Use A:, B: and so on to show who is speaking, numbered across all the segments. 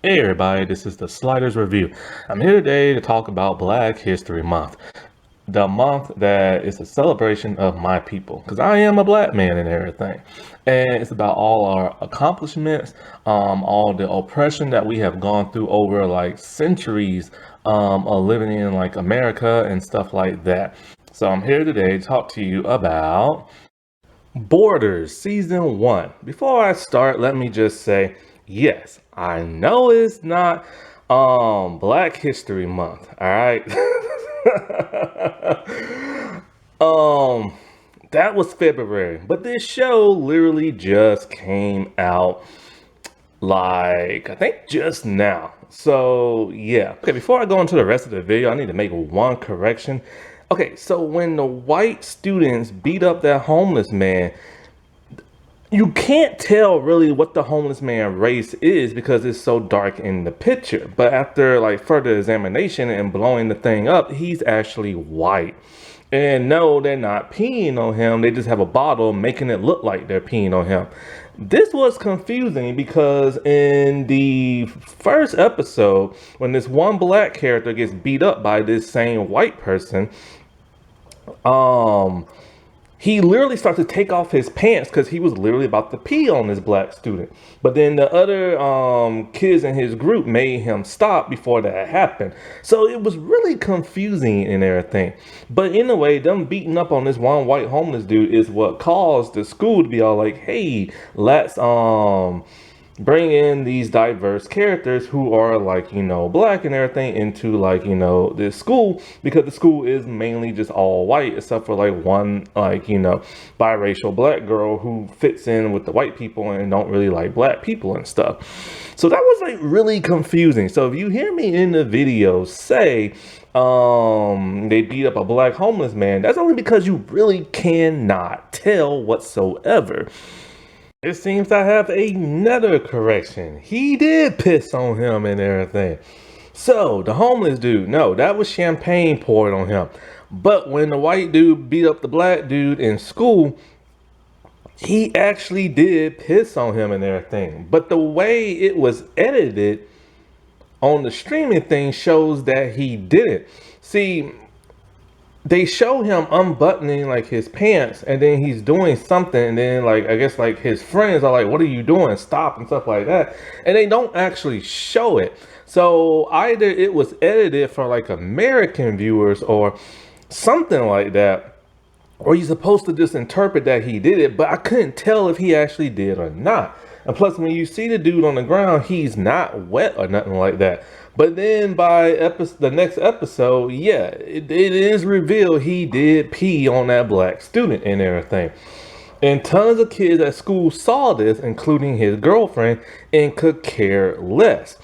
A: Hey everybody, this is the Sliders Review. I'm here today to talk about Black History Month, the month that is a celebration of my people, because I am a black man and everything. And it's about all our accomplishments, all the oppression that we have gone through over like centuries of living in like America and stuff like that. So I'm here today to talk to you about Borders Season 1. Before I start, let me just say, yes, I know it's not Black History Month, all right? um that was February, but this show literally just came out like I think just now. So yeah. Okay, before I go into the rest of the video, I need to make one correction. Okay, so when the white students beat up that homeless man, you can't tell really what the homeless man race is because it's so dark in the picture. But after like further examination and blowing the thing up, he's actually white. And no, they're not peeing on him. They just have a bottle making it look like they're peeing on him. This was confusing because in the first episode, when this one black character gets beat up by this same white person, um he literally started to take off his pants because he was literally about to pee on this black student. But then the other kids in his group made him stop before that happened. So it was really confusing and everything. But anyway, them beating up on this one white homeless dude is what caused the school to be all like, hey, let's bring in these diverse characters who are like, black and everything into like, this school, because the school is mainly just all white except for like one like, biracial black girl who fits in with the white people and don't really like black people and stuff. So that was like really confusing. So if you hear me in the video say they beat up a black homeless man, that's only because you really cannot tell whatsoever. It seems I have another correction. He did piss on him and everything. So, the homeless dude, no, that was champagne poured on him. But when the white dude beat up the black dude in school, he actually did piss on him and everything. But the way it was edited on the streaming thing shows that he didn't. See, they show him unbuttoning like his pants and then he's doing something, and then like I guess like his friends are like, what are you doing, stop, and stuff like that, and they don't actually show it. So either it was edited for like American viewers or something like that, or you're supposed to just interpret that he did it, but I couldn't tell if he actually did or not. And plus, when you see the dude on the ground, he's not wet or nothing like that. But then by the next episode, yeah, it is revealed he did pee on that black student and everything. And tons of kids at school saw this, including his girlfriend, and could care less.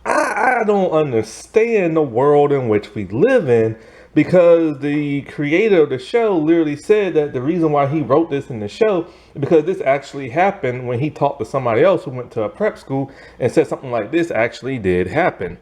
A: I don't understand the world in which we live in, because the creator of the show literally said that the reason why he wrote this in the show is because this actually happened when he talked to somebody else who went to a prep school and said something like this actually did happen.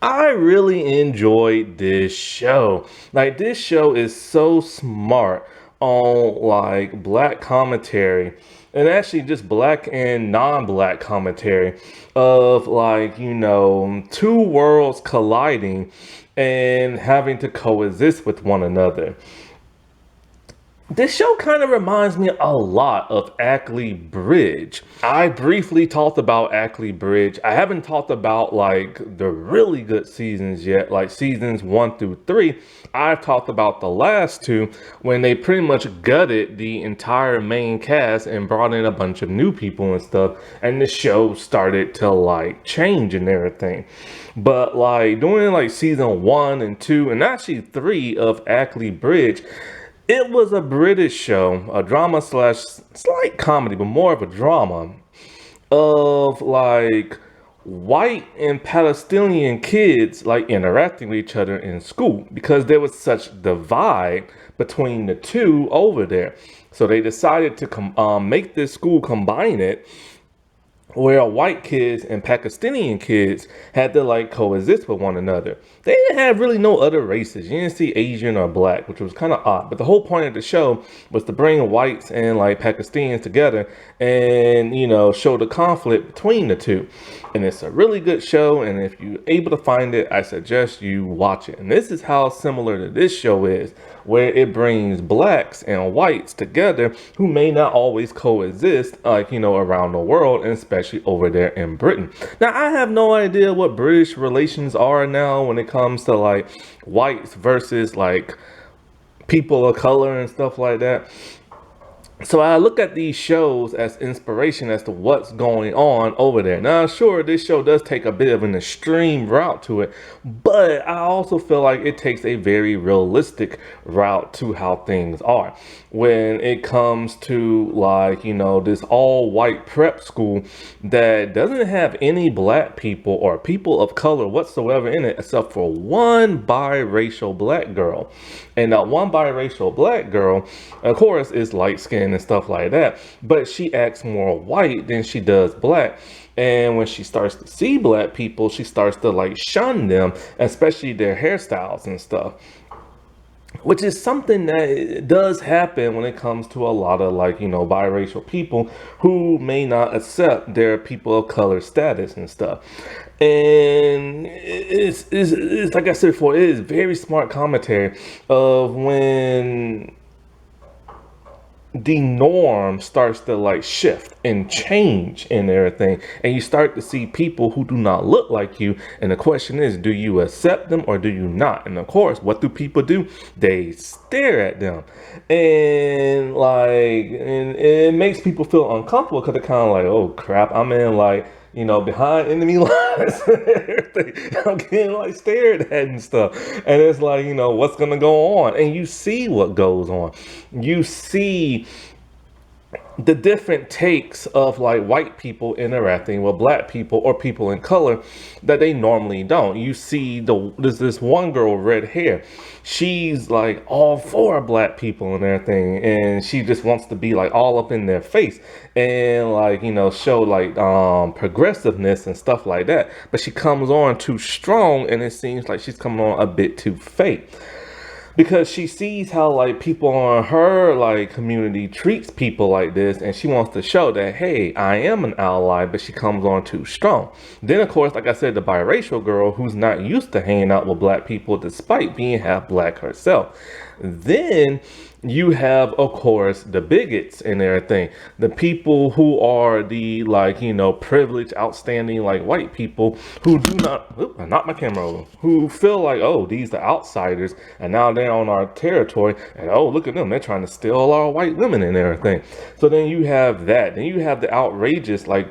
A: I really enjoyed this show. Like, this show is so smart on like black commentary, and actually just black and non-black commentary of like, two worlds colliding and having to coexist with one another. This show kind of reminds me a lot of Ackley Bridge. I briefly talked about Ackley Bridge. I haven't talked about like the really good seasons yet, like seasons 1 through 3. I've talked about the last two when they pretty much gutted the entire main cast and brought in a bunch of new people and stuff, and the show started to like change and everything. But like during like season 1 and 2 and actually 3 of Ackley Bridge, it was a British show, a drama slash slight comedy, but more of a drama of like white and Palestinian kids like interacting with each other in school, because there was such divide between the two over there. So they decided to make this school combine it where white kids and Pakistani kids had to like coexist with one another. They didn't have really no other races. You didn't see Asian or black, which was kind of odd. But the whole point of the show was to bring whites and like Pakistanis together and, you know, show the conflict between the two. And it's a really good show. And if you're able to find it, I suggest you watch it. And this is how similar to this show is, where it brings blacks and whites together who may not always coexist, like, you know, around the world, and especially over there in Britain. Now, I have no idea what British relations are now when it comes to like whites versus like people of color and stuff like that. So I look at these shows as inspiration as to what's going on over there. Now, sure, this show does take a bit of an extreme route to it, but I also feel like it takes a very realistic route to how things are. When it comes to like, you know, this all white prep school that doesn't have any black people or people of color whatsoever in it, except for one biracial black girl. And that one biracial black girl, of course, is light skinned and stuff like that, but she acts more white than she does black. And when she starts to see black people, she starts to like shun them, especially their hairstyles and stuff, which is something that does happen when it comes to a lot of like, you know, biracial people who may not accept their people of color status and stuff. And it's like I said before, it is very smart commentary of when the norm starts to like shift and change and everything, and you start to see people who do not look like you, and the question is, do you accept them or do you not? And of course, what do people do? They stare at them, and like, and it makes people feel uncomfortable because they're kind of like, oh crap, I'm in like, you know, behind enemy lines and everything. I'm getting like stared at and stuff. And it's like, you know, what's gonna go on? And you see what goes on. You see the different takes of like white people interacting with black people or people in color that they normally don't. You see there's this one girl with red hair. She's like all for black people and everything, and she just wants to be like all up in their face and like, you know, show like progressiveness and stuff like that. But she comes on too strong, and it seems like she's coming on a bit too fake, because she sees how like people on her like community treats people like this, and she wants to show that, hey, I am an ally, but she comes on too strong. Then of course, like I said, the biracial girl who's not used to hanging out with black people despite being half black herself. Then you have, of course, the bigots and everything, the people who are the like, you know, privileged, outstanding like white people who do not, I knocked my camera over, who feel like, oh, these are outsiders and now they're on our territory, and oh, look at them, they're trying to steal our white women and everything. So then you have that. Then you have the outrageous like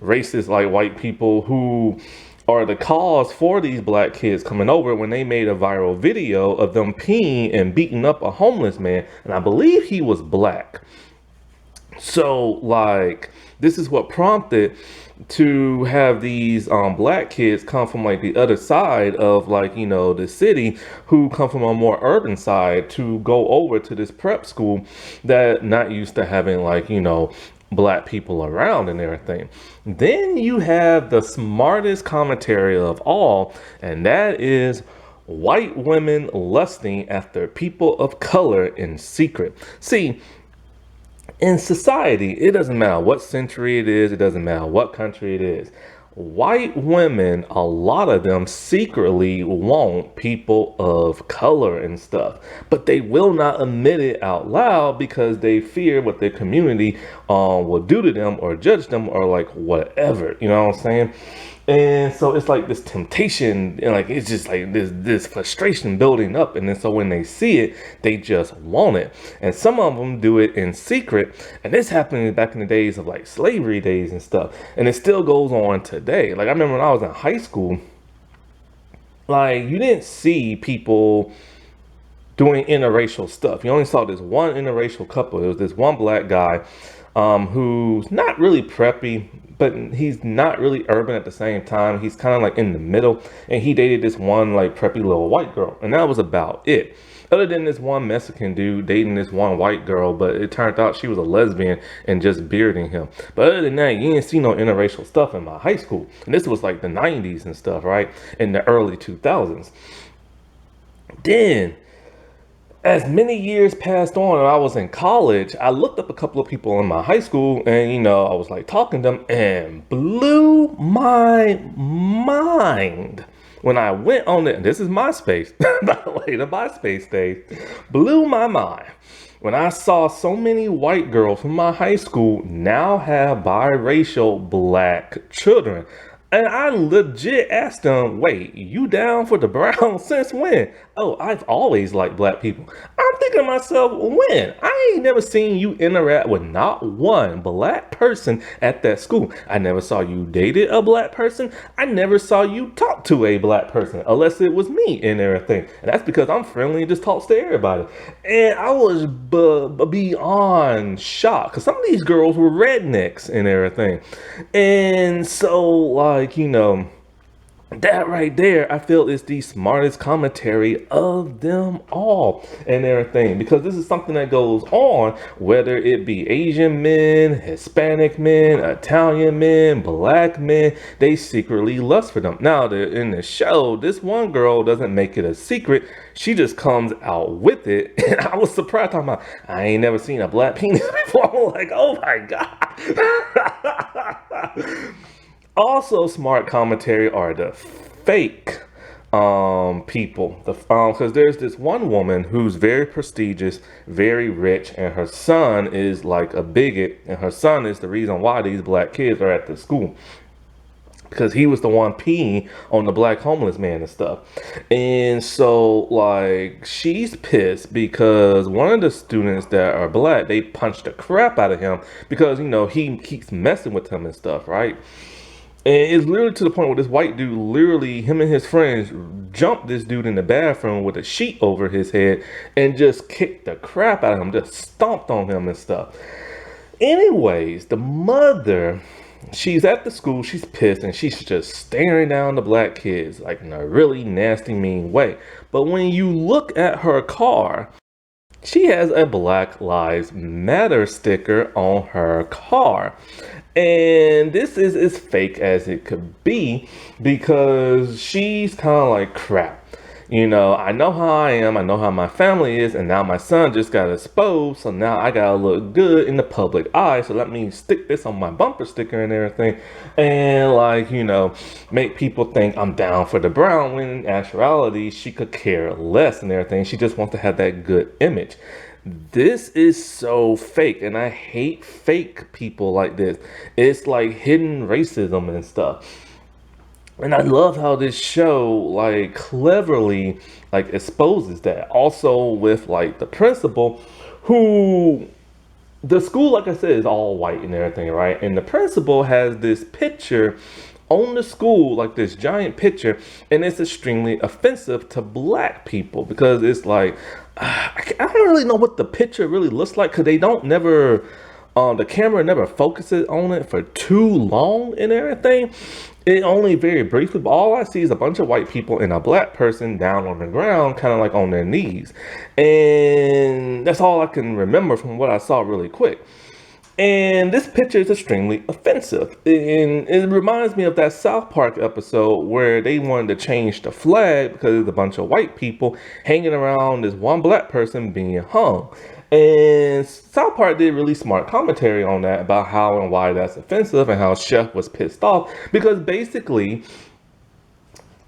A: racist like white people who are the cause for these black kids coming over, when they made a viral video of them peeing and beating up a homeless man, and I believe he was black. So like, this is what prompted to have these black kids come from like the other side of like, you know, the city, who come from a more urban side, to go over to this prep school that not used to having like, you know, black people around and everything. Then you have the smartest commentary of all, and that is white women lusting after people of color in secret. See, in society, it doesn't matter what century it is, it doesn't matter what country it is, white women, a lot of them secretly want people of color and stuff, but they will not admit it out loud because they fear what their community will do to them or judge them or like whatever, you know what I'm saying? And so it's like this temptation, and like it's just like this frustration building up, and then so when they see it, they just want it. And some of them do it in secret, and this happened back in the days of like slavery days and stuff, and it still goes on today. Like I remember when I was in high school, like you didn't see people doing interracial stuff. You only saw this one interracial couple. It was this one black guy who's not really preppy, but he's not really urban at the same time. He's kind of like in the middle, and he dated this one like preppy little white girl, and that was about it. Other than this one Mexican dude dating this one white girl, but it turned out she was a lesbian and just bearding him. But other than that, you didn't see no interracial stuff in my high school. And this was like the 90s and stuff, right? In the early 2000s. Then, as many years passed on and I was in college, I looked up a couple of people in my high school and, I was like talking to them and blew my mind. When I went on it, this is MySpace, by the way, the MySpace days, blew my mind. When I saw so many white girls from my high school now have biracial black children. And I legit asked them, wait, you down for the brown since when? Oh, I've always liked black people. I'm thinking to myself, when? I ain't never seen you interact with not one black person at that school. I never saw you dated a black person. I never saw you talk to a black person, unless it was me and everything. And that's because I'm friendly and just talks to everybody. And I was beyond shocked, because some of these girls were rednecks and everything. And so, like, that right there, I feel is the smartest commentary of them all and everything, because this is something that goes on, whether it be Asian men, Hispanic men, Italian men, black men, they secretly lust for them. Now, in the show, this one girl doesn't make it a secret. She just comes out with it. And I was surprised, talking about, I ain't never seen a black penis before. I'm like, oh my God. Also, smart commentary are the fake people. Because there's this one woman who's very prestigious, very rich, and her son is like a bigot, and her son is the reason why these black kids are at the school. Because he was the one peeing on the black homeless man and stuff. And so, like, she's pissed because one of the students that are black, they punched the crap out of him because, he keeps messing with him and stuff, right? And it's literally to the point where this white dude, literally, him and his friends jumped this dude in the bathroom with a sheet over his head and just kicked the crap out of him, just stomped on him and stuff. Anyways, the mother, she's at the school, she's pissed, and she's just staring down the black kids, like in a really nasty, mean way. But when you look at her car, she has a Black Lives Matter sticker on her car. And this is as fake as it could be, because she's kind of like, crap. I know how I am, I know how my family is, and now my son just got exposed, so now I gotta look good in the public eye, so let me stick this on my bumper sticker and everything, and like, make people think I'm down for the brown, when in actuality, she could care less and everything. She just wants to have that good image. This is so fake, and I hate fake people like this. It's like hidden racism and stuff. And I love how this show, like, cleverly, like, exposes that. Also with, like, the principal, who, the school, like I said, is all white and everything, right? And the principal has this picture on the school, like this giant picture, and it's extremely offensive to black people, because it's like, I don't really know what the picture really looks like, because they don't never, the camera never focuses on it for too long and everything. It only very briefly, but all I see is a bunch of white people and a black person down on the ground, kind of like on their knees. And that's all I can remember from what I saw really quick. And this picture is extremely offensive. And it reminds me of that South Park episode where they wanted to change the flag because there's a bunch of white people hanging around this one black person being hung. And South Park did really smart commentary on that, about how and why that's offensive, and how Chef was pissed off because basically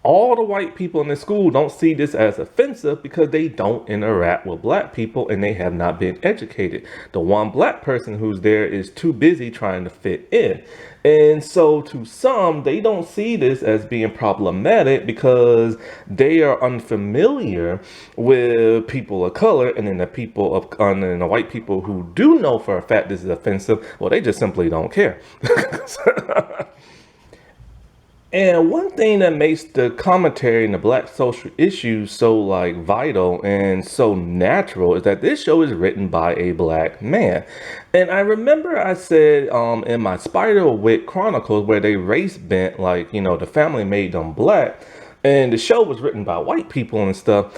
A: all the white people in the school don't see this as offensive because they don't interact with black people and they have not been educated. The one black person who's there is too busy trying to fit in. And so to some, they don't see this as being problematic because they are unfamiliar with people of color, and then the white people who do know for a fact this is offensive, well, they just simply don't care. And one thing that makes the commentary in the black social issues so like vital and so natural is that this show is written by a black man. And I remember I said in my Spiderwick Chronicles where they race bent, like, the family made them black, and the show was written by white people and stuff,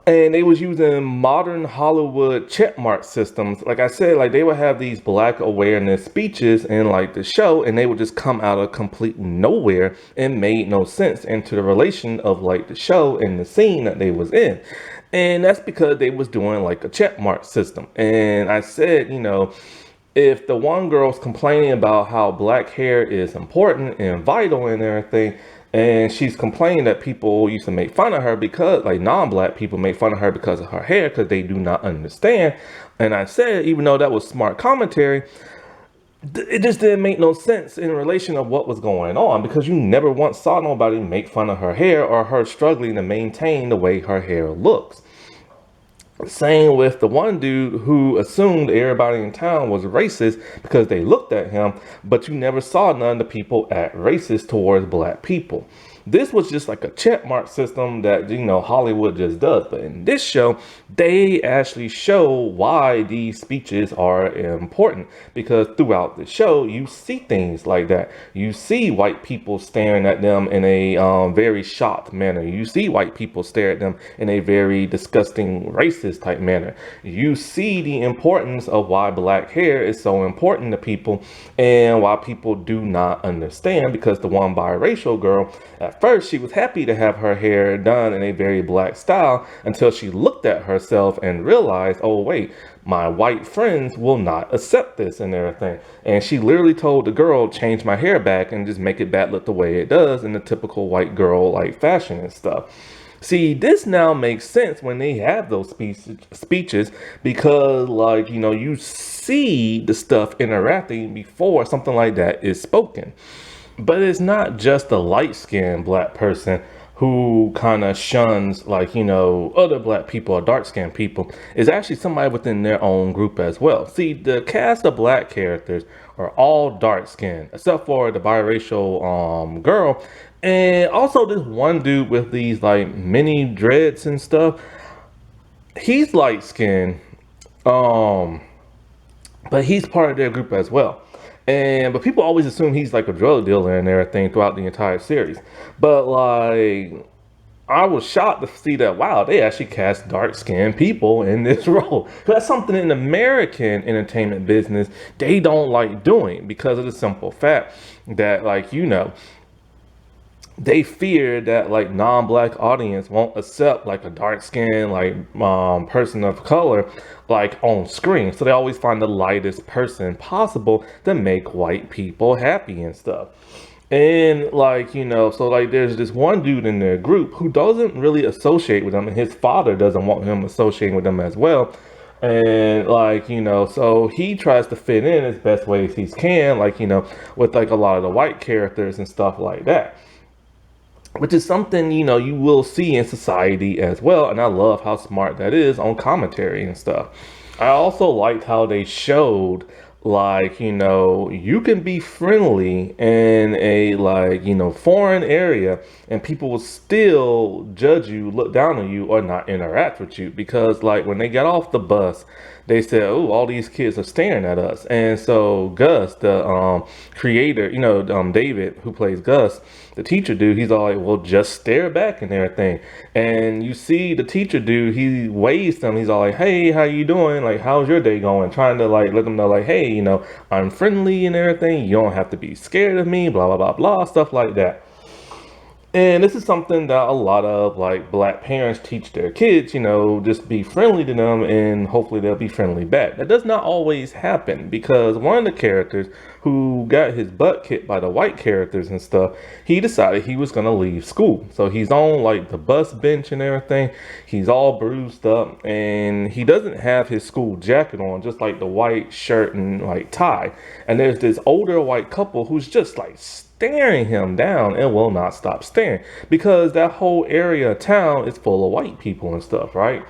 A: and they was using modern Hollywood checkmark systems. Like I said, like they would have these black awareness speeches in like the show, and they would just come out of complete nowhere and made no sense into the relation of like the show and the scene that they was in. And that's because they was doing like a checkmark system. And I said, if the one girl's complaining about how black hair is important and vital and everything, and she's complaining that people used to make fun of her because, like, non-black people make fun of her because of her hair because they do not understand. And I said, even though that was smart commentary, it just didn't make no sense in relation of what was going on, because you never once saw nobody make fun of her hair or her struggling to maintain the way her hair looks. Same with the one dude who assumed everybody in town was racist because they looked at him, but you never saw none of the people act racist towards black people. This was just like a check mark system that, Hollywood just does. But in this show, they actually show why these speeches are important, because throughout the show, you see things like that. You see white people staring at them in a very shocked manner. You see white people stare at them in a very disgusting, racist type manner. You see the importance of why black hair is so important to people and why people do not understand, because the one biracial girl, at first, she was happy to have her hair done in a very black style until she looked at herself and realized, oh, wait, my white friends will not accept this and everything. And she literally told the girl, change my hair back and just make it back look the way it does in the typical white girl like fashion and stuff. See, this now makes sense when they have those speeches, because, like, you see the stuff interacting before something like that is spoken. But it's not just a light-skinned black person who kind of shuns, like, other black people or dark-skinned people. It's actually somebody within their own group as well. See, the cast of black characters are all dark-skinned, except for the biracial girl. And also this one dude with these, like, mini dreads and stuff. He's light-skinned, um, but he's part of their group as well. But people always assume he's like a drug dealer and everything throughout the entire series. But like, I was shocked to see that, wow, they actually cast dark skinned people in this role. That's something in the American entertainment business they don't like doing, because of the simple fact that, like, they fear that like non-black audience won't accept like a dark skinned like person of color like on screen, so they always find the lightest person possible to make white people happy and stuff. And like, so like there's this one dude in their group who doesn't really associate with them, and his father doesn't want him associating with them as well. And like, so he tries to fit in as best ways he can, like, with like a lot of the white characters and stuff like that, which is something, you will see in society as well. And I love how smart that is on commentary and stuff. I also liked how they showed, like, you can be friendly in a, like, foreign area and people will still judge you, look down on you, or not interact with you. Because like when they got off the bus, they said, oh, all these kids are staring at us. And so Gus, the creator, David, who plays Gus, the teacher dude, he's all like, well, just stare back and everything. And you see the teacher dude, he waves them. He's all like, hey, how you doing? Like, how's your day going? Trying to like let them know, like, hey, I'm friendly and everything. You don't have to be scared of me, blah, blah, blah, blah, stuff like that. And this is something that a lot of like black parents teach their kids, just be friendly to them and hopefully they'll be friendly back. That does not always happen, because one of the characters who got his butt kicked by the white characters and stuff, he decided he was going to leave school. So he's on like the bus bench and everything. He's all bruised up and he doesn't have his school jacket on, just like the white shirt and like tie. And there's this older white couple who's just like staring him down and will not stop staring, because that whole area of town is full of white people and stuff, right?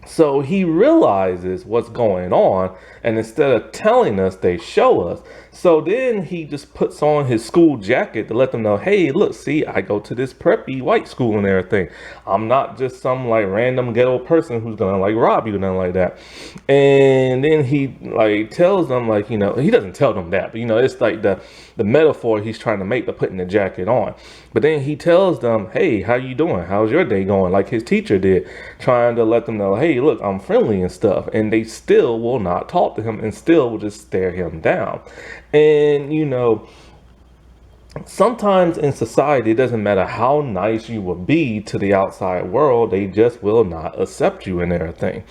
A: So he realizes what's going on, and instead of telling us, they show us. So then he just puts on his school jacket to let them know, hey, look, see, I go to this preppy white school and everything. I'm not just some like random ghetto person who's gonna like rob you or nothing like that. And then he like tells them like, he doesn't tell them that, but it's like the metaphor he's trying to make by putting the jacket on. But then he tells them, hey, how you doing? How's your day going? Like his teacher did, trying to let them know, hey, look, I'm friendly and stuff. And they still will not talk to him and still will just stare him down. And, sometimes in society, it doesn't matter how nice you will be to the outside world, they just will not accept you and everything.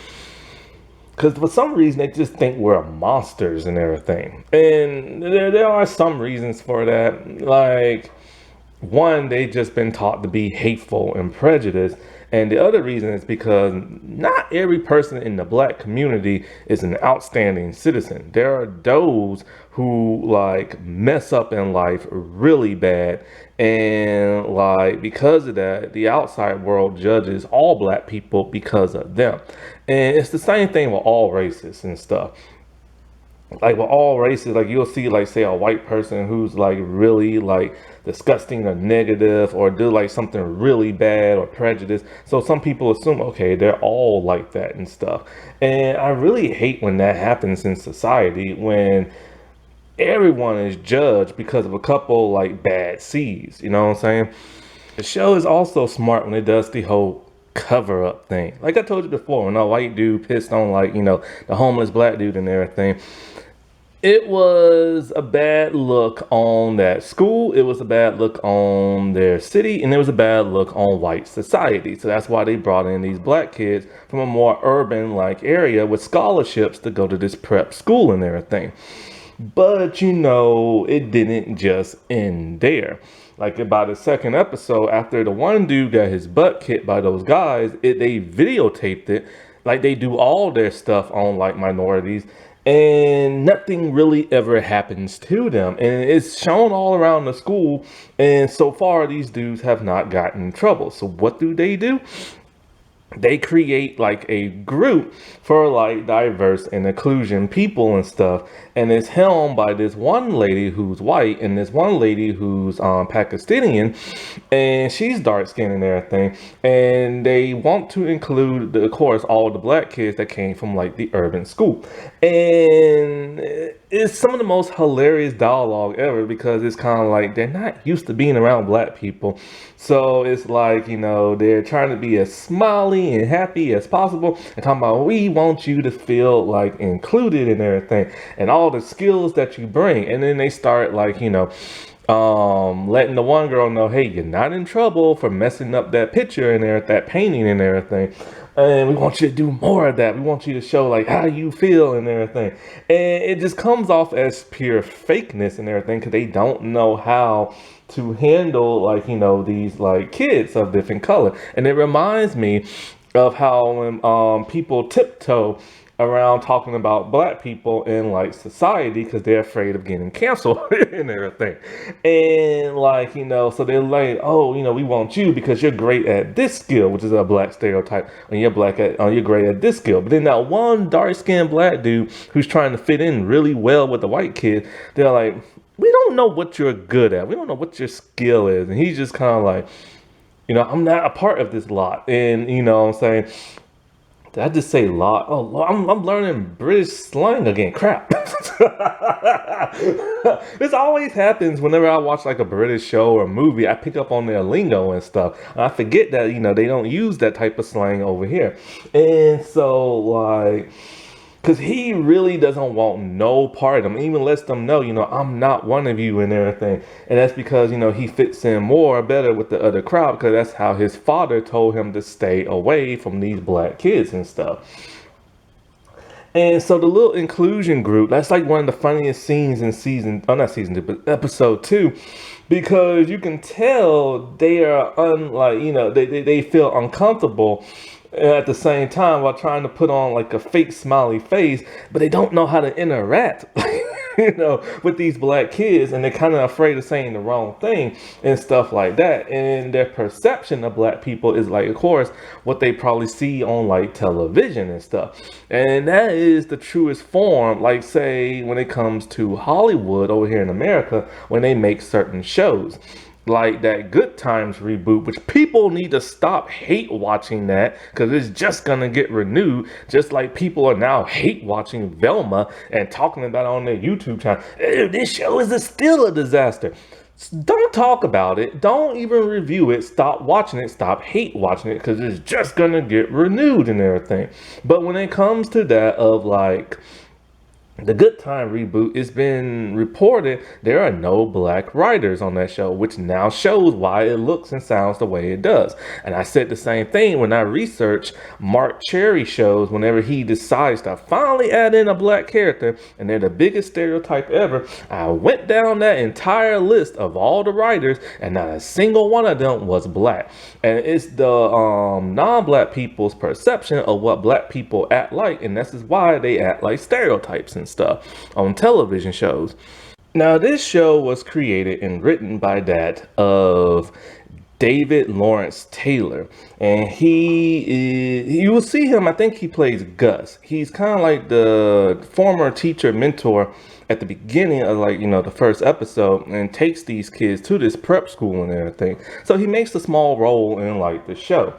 A: Because for some reason, they just think we're monsters and everything. And there are some reasons for that. Like, one, they just been taught to be hateful and prejudiced. And the other reason is because not every person in the black community is an outstanding citizen. There are those who like mess up in life really bad. And like because of that, the outside world judges all black people because of them. And it's the same thing with all races and stuff. Like with all races, like you'll see like say a white person who's like really like disgusting or negative or do like something really bad or prejudice. So some people assume, okay, they're all like that and stuff. And I really hate when that happens in society, when everyone is judged because of a couple like bad seeds. You know what I'm saying? The show is also smart when it does the whole cover up thing. Like I told you before, when a white dude pissed on like, the homeless black dude and everything. It was a bad look on that school. It was a bad look on their city, and it was a bad look on white society. So that's why they brought in these black kids from a more urban like area with scholarships to go to this prep school and everything. But it didn't just end there. Like about the second episode, after the one dude got his butt kicked by those guys, they videotaped it. Like they do all their stuff on like minorities, and nothing really ever happens to them. And it's shown all around the school. And so far, these dudes have not gotten in trouble. So what do? They create like a group for like diverse and inclusion people and stuff, and it's helmed by this one lady who's white and this one lady who's Pakistani, and she's dark skinned and everything. And they want to include, of course, all the black kids that came from like the urban school. And it's some of the most hilarious dialogue ever, because it's kind of like they're not used to being around black people. So it's like, they're trying to be as smiley and happy as possible and talking about, we want you to feel like included in everything and all the skills that you bring. And then they start like, letting the one girl know, hey, you're not in trouble for messing up that picture and that painting and everything. And we want you to do more of that. We want you to show like how you feel and everything. And it just comes off as pure fakeness and everything, because they don't know how to handle like, these like kids of different color. And it reminds me of how when people tiptoe around talking about black people in like society because they're afraid of getting canceled and everything. And like, so they're like, oh, we want you because you're great at this skill, which is a black stereotype, and you're great at this skill. But then that one dark-skinned black dude who's trying to fit in really well with the white kid, they're like, we don't know what you're good at. We don't know what your skill is. And he's just kind of like, I'm not a part of this lot. And, what I'm saying, did I just say lot? Oh, I'm learning British slang again. Crap. This always happens whenever I watch like a British show or a movie. I pick up on their lingo and stuff. And I forget that, they don't use that type of slang over here. And so like, because he really doesn't want no part of them. Even lets them know, I'm not one of you and everything. And that's because, he fits in more better with the other crowd, because that's how his father told him to stay away from these black kids and stuff. And so the little inclusion group, that's like one of the funniest scenes in not season 2, but episode 2, because you can tell they are they feel uncomfortable at the same time while trying to put on like a fake smiley face, but they don't know how to interact. with these black kids, and they're kind of afraid of saying the wrong thing and stuff like that. And their perception of black people is like, of course, what they probably see on like television and stuff. And that is the truest form, like, say, when it comes to Hollywood over here in America, when they make certain shows like that Good Times reboot, which people need to stop hate watching that because it's just gonna get renewed. Just like people are now hate watching Velma and talking about it on their YouTube channel. This show is still a disaster. Don't talk about it. Don't even review it. Stop watching it. Stop hate watching it because it's just gonna get renewed and everything. But when it comes to that of like the Good Time reboot, it's been reported there are no black writers on that show, which now shows why it looks and sounds the way it does. And I said the same thing when I researched Mark Cherry shows. Whenever he decides to finally add in a black character, and they're the biggest stereotype ever, I went down that entire list of all the writers, and not a single one of them was black. And it's the non-black people's perception of what black people act like, and this is why they act like stereotypes and stuff on television shows. Now, this show was created and written by that of David Lawrence Taylor, and you will see him, I think he plays Gus. He's kind of like the former teacher mentor at the beginning of the first episode, and takes these kids to this prep school and everything. So he makes a small role in like the show.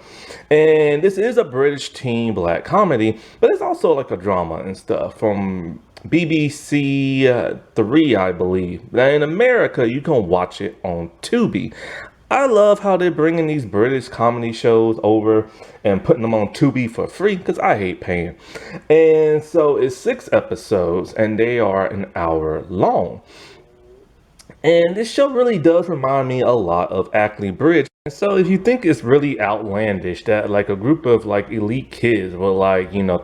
A: And this is a British teen black comedy, but it's also like a drama and stuff from BBC Three, I believe. Now in America, you can watch it on Tubi. I love how they're bringing these British comedy shows over and putting them on Tubi for free because I hate paying. And so it's 6 episodes and they are an hour long. And this show really does remind me a lot of Ackley Bridge. And so if you think it's really outlandish that like a group of like elite kids will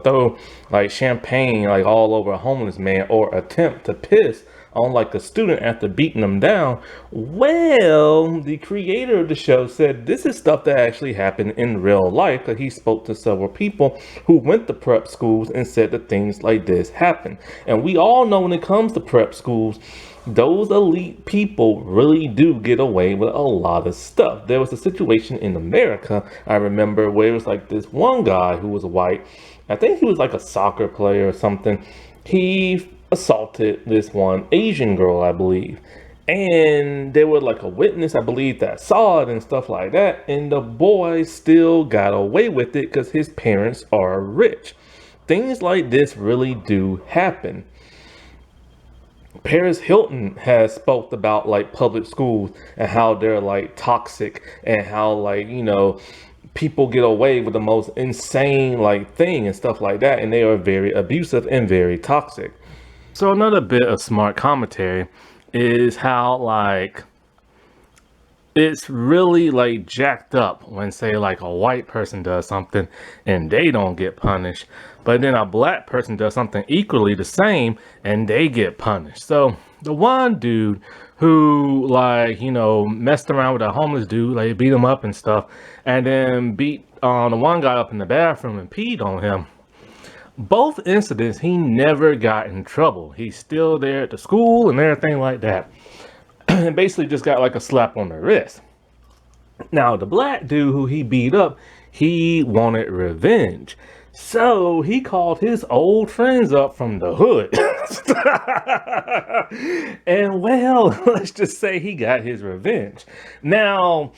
A: throw like champagne like all over a homeless man or attempt to piss on like a student after beating them down, well, the creator of the show said this is stuff that actually happened in real life, because he spoke to several people who went to prep schools and said that things like this happen. And we all know when it comes to prep schools, those elite people really do get away with a lot of stuff. There was a situation in America, I remember, where it was like this one guy who was white. I think he was like a soccer player or something. He assaulted this one Asian girl, I believe. And there was like a witness, I believe, that saw it and stuff like that. And the boy still got away with it because his parents are rich. Things like this really do happen. Paris Hilton has spoke about like public schools and how they're like toxic, and how people get away with the most insane like thing and stuff like that, and they are very abusive and very toxic. So another bit of smart commentary is how like it's really like jacked up when say like a white person does something and they don't get punished, but then a black person does something equally the same and they get punished. So the one dude who messed around with a homeless dude, like beat him up and stuff, and then beat the one guy up in the bathroom and peed on him. Both incidents, he never got in trouble. He's still there at the school and everything like that. And basically just got like a slap on the wrist. Now, the black dude who he beat up, he wanted revenge. So he called his old friends up from the hood. And well, let's just say he got his revenge. Now,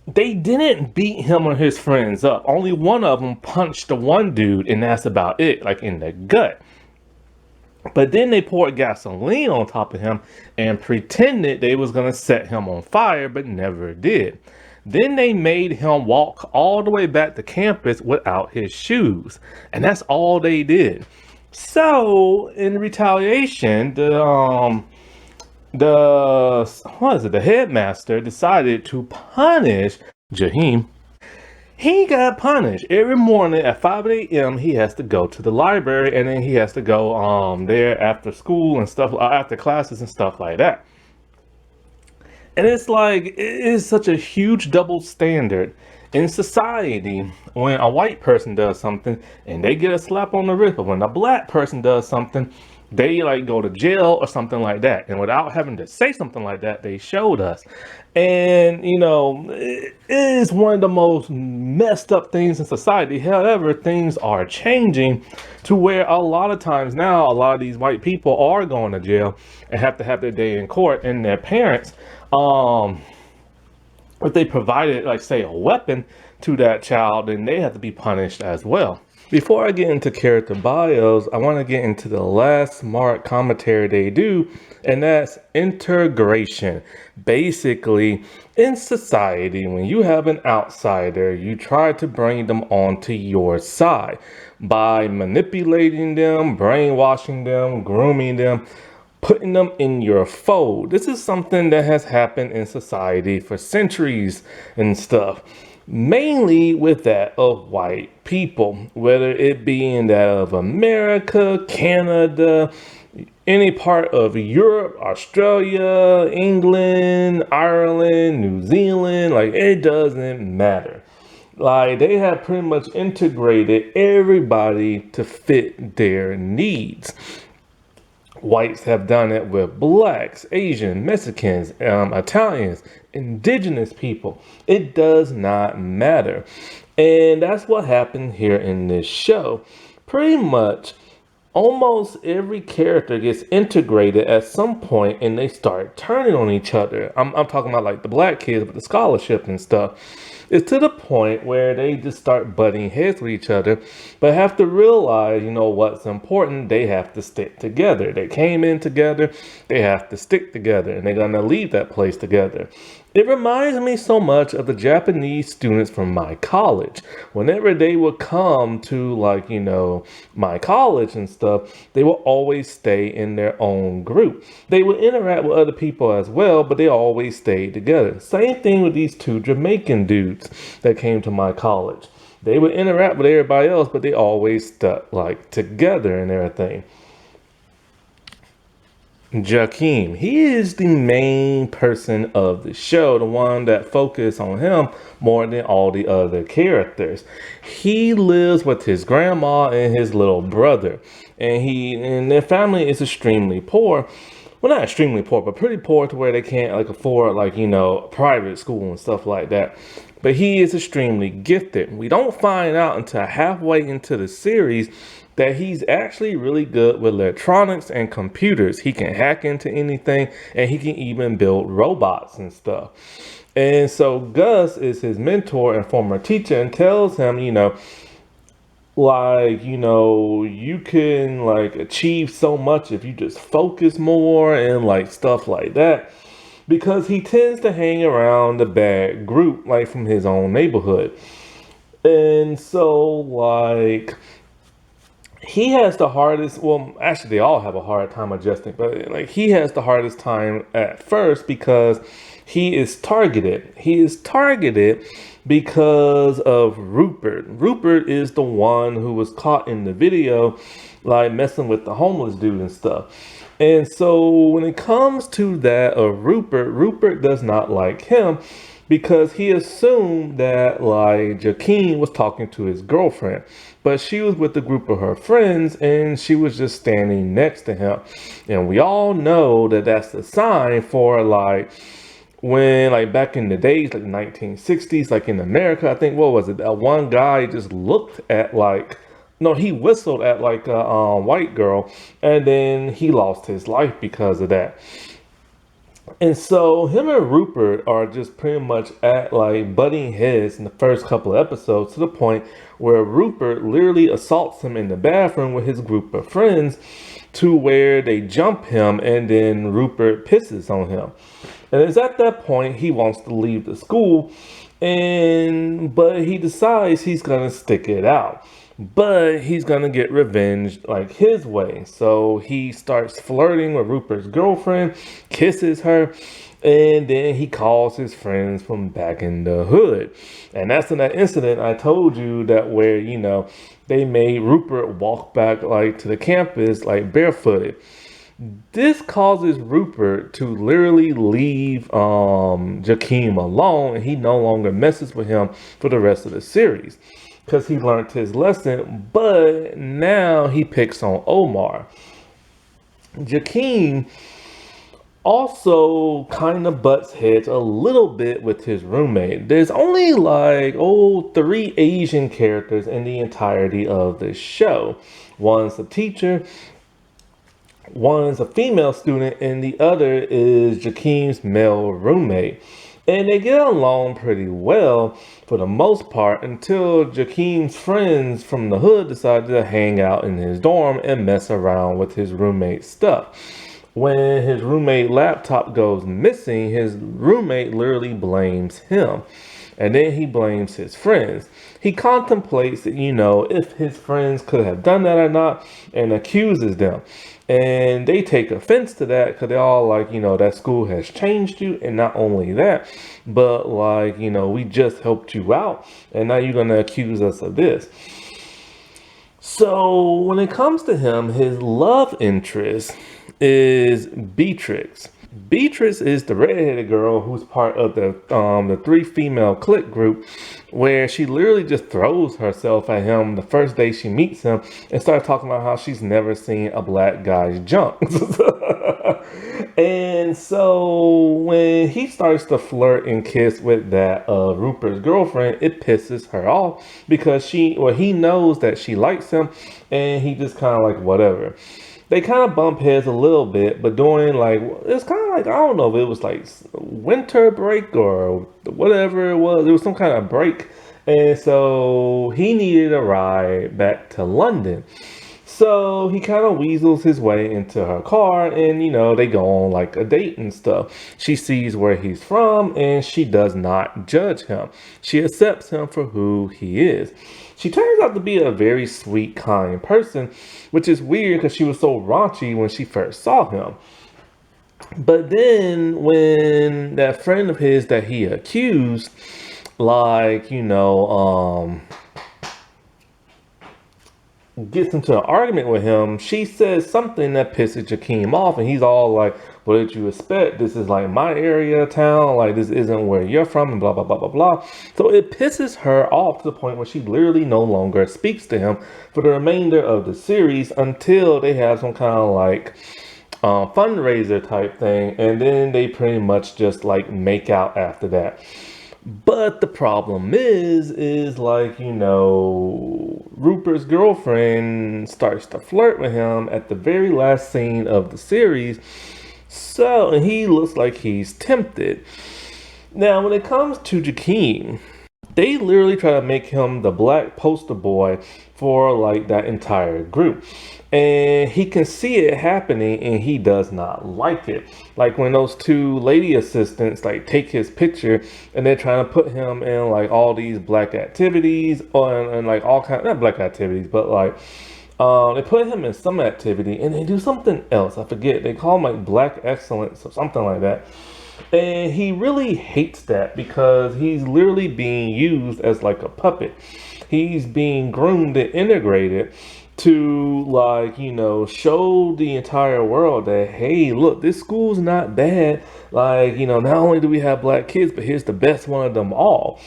A: they didn't beat him or his friends up. Only one of them punched the one dude, and that's about it, like in the gut. But then they poured gasoline on top of him and pretended they was going to set him on fire, but never did. Then they made him walk all the way back to campus without his shoes. And that's all they did. So in retaliation, the headmaster decided to punish Jaheim. He got punished. Every morning at 5 a.m. he has to go to the library, and then he has to go there after school and stuff, after classes and stuff like that. And it's like, it is such a huge double standard in society when a white person does something and they get a slap on the wrist, but when a black person does something, They like go to jail or something like that. And without having to say something like that, they showed us. And, it is one of the most messed up things in society. However, things are changing to where a lot of times now, a lot of these white people are going to jail and have to have their day in court, and their parents, if they provided, like, say, a weapon to that child, then they have to be punished as well. Before I get into character bios, I want to get into the last smart commentary they do, and that's integration. Basically, in society, when you have an outsider, you try to bring them onto your side by manipulating them, brainwashing them, grooming them, putting them in your fold. This is something that has happened in society for centuries and stuff, mainly with that of white people, whether it be in that of America, Canada, any part of Europe, Australia, England, Ireland, New Zealand, like it doesn't matter. Like they have pretty much integrated everybody to fit their needs. Whites have done it with blacks, Asian, Mexicans, Italians, indigenous people. It does not matter. And that's what happened here in this show. Pretty much almost every character gets integrated at some point and they start turning on each other. I'm talking about like the black kids with the scholarship and stuff. It's to the point where they just start butting heads with each other, but have to realize, what's important. They have to stick together. They came in together. They have to stick together, and they're going to leave that place together. It reminds me so much of the Japanese students from my college. Whenever they would come to my college and stuff, they would always stay in their own group. They would interact with other people as well, but they always stayed together. Same thing with these two Jamaican dudes that came to my college. They would interact with everybody else, but they always stuck together and everything. Jakeem, he is the main person of the show, the one that focused on him more than all the other characters. He lives with his grandma and his little brother, and their family is extremely poor. Well, not extremely poor, but pretty poor to where they can't afford private school and stuff like that. But he is extremely gifted. We don't find out until halfway into the series that he's actually really good with electronics and computers. He can hack into anything, and he can even build robots and stuff. And so Gus is his mentor and former teacher and tells him, you can achieve so much if you just focus more and stuff like that. Because he tends to hang around the bad group, from his own neighborhood. And so he has the hardest, well, actually they all have a hard time adjusting, but he has the hardest time at first because he is targeted. He is targeted because of Rupert. Rupert is the one who was caught in the video, messing with the homeless dude and stuff. And so when it comes to that of Rupert does not like him because he assumed that Jakeem was talking to his girlfriend, but she was with a group of her friends and she was just standing next to him. And we all know that that's a sign for when back in the days, the 1960s, in America, I think, what was it? That one guy just looked at no, he whistled at a white girl, and then he lost his life because of that. And so him and Rupert are just pretty much at butting heads in the first couple of episodes, to the point where Rupert literally assaults him in the bathroom with his group of friends, to where they jump him, and then Rupert pisses on him. And it's at that point he wants to leave the school, but he decides he's gonna stick it out. But he's gonna get revenge his way. So he starts flirting with Rupert's girlfriend, kisses her, and then he calls his friends from back in the hood. And that's in that incident I told you that where, they made Rupert walk back to the campus barefooted. This causes Rupert to literally leave Jakeem alone, and he no longer messes with him for the rest of the series, because he learned his lesson. But now he picks on Omar. Jakeem also kind of butts heads a little bit with his roommate. There's only like, three Asian characters in the entirety of this show. One's a teacher, one's a female student, and the other is Jakeem's male roommate. And they get along pretty well for the most part until Jakeem's friends from the hood decided to hang out in his dorm and mess around with his roommate's stuff. When his roommate laptop goes missing, his roommate literally blames him. And then he blames his friends. He contemplates, if his friends could have done that or not, and accuses them. And they take offense to that because they're all like, that school has changed you. And not only that, but like, we just helped you out. And now you're going to accuse us of this. So when it comes to him, his love interest is Beatrix. Beatrice is the redheaded girl who's part of the three female clique group, where she literally just throws herself at him the first day she meets him and starts talking about how she's never seen a black guy's junk. And so when he starts to flirt and kiss with that Rupert's girlfriend, it pisses her off because he knows that she likes him, and he just kind of like whatever. They kind of bump heads a little bit, but during it's kind of like, I don't know if it was like winter break or whatever it was. It was some kind of break. And so he needed a ride back to London. So he kind of weasels his way into her car, and they go on like a date and stuff. She sees where he's from, and she does not judge him. She accepts him for who he is. She turns out to be a very sweet, kind person, which is weird because she was so raunchy when she first saw him. But then when that friend of his that he accused, gets into an argument with him, she says something that pisses Jakeem off, and he's all like, what did you expect? This is like my area of town, like this isn't where you're from, and blah blah blah blah blah. So it pisses her off to the point where she literally no longer speaks to him for the remainder of the series until they have some kind of like fundraiser type thing, and then they pretty much just like make out after that. But the problem is Rupert's girlfriend starts to flirt with him at the very last scene of the series. So, and he looks like he's tempted. Now, when it comes to Jakeem, they literally try to make him the black poster boy for like that entire group. And he can see it happening, and he does not like it. Like when those two lady assistants like take his picture, and they're trying to put him in like all these black activities, and like all kind, not black activities, but like they put him in some activity, and they do something else. I forget. They call him like black excellence or something like that. And he really hates that because he's literally being used as like a puppet. He's being groomed and integrated to show the entire world that, hey, look, this school's not bad. Not only do we have black kids, but here's the best one of them all.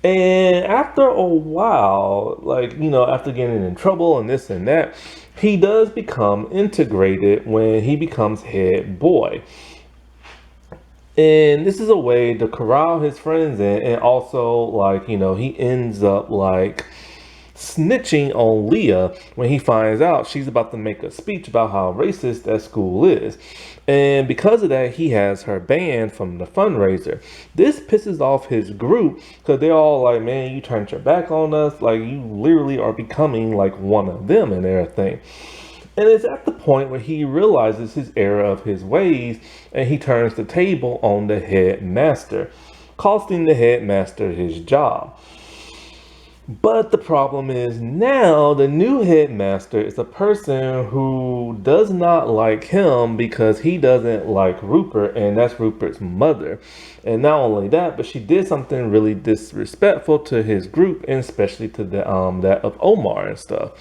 A: And after a while, after getting in trouble and this and that, he does become integrated when he becomes head boy. And this is a way to corral his friends in, and also he ends up snitching on Leah when he finds out she's about to make a speech about how racist that school is. And because of that, he has her banned from the fundraiser. This pisses off his group because they're all like, man, you turned your back on us. Like, you literally are becoming like one of them and everything. And it's at the point where he realizes his error of his ways, and he turns the table on the headmaster, costing the headmaster his job. But the problem is now the new headmaster is a person who does not like him because he doesn't like Rupert, and that's Rupert's mother. And not only that, but she did something really disrespectful to his group, and especially to the that of Omar and stuff.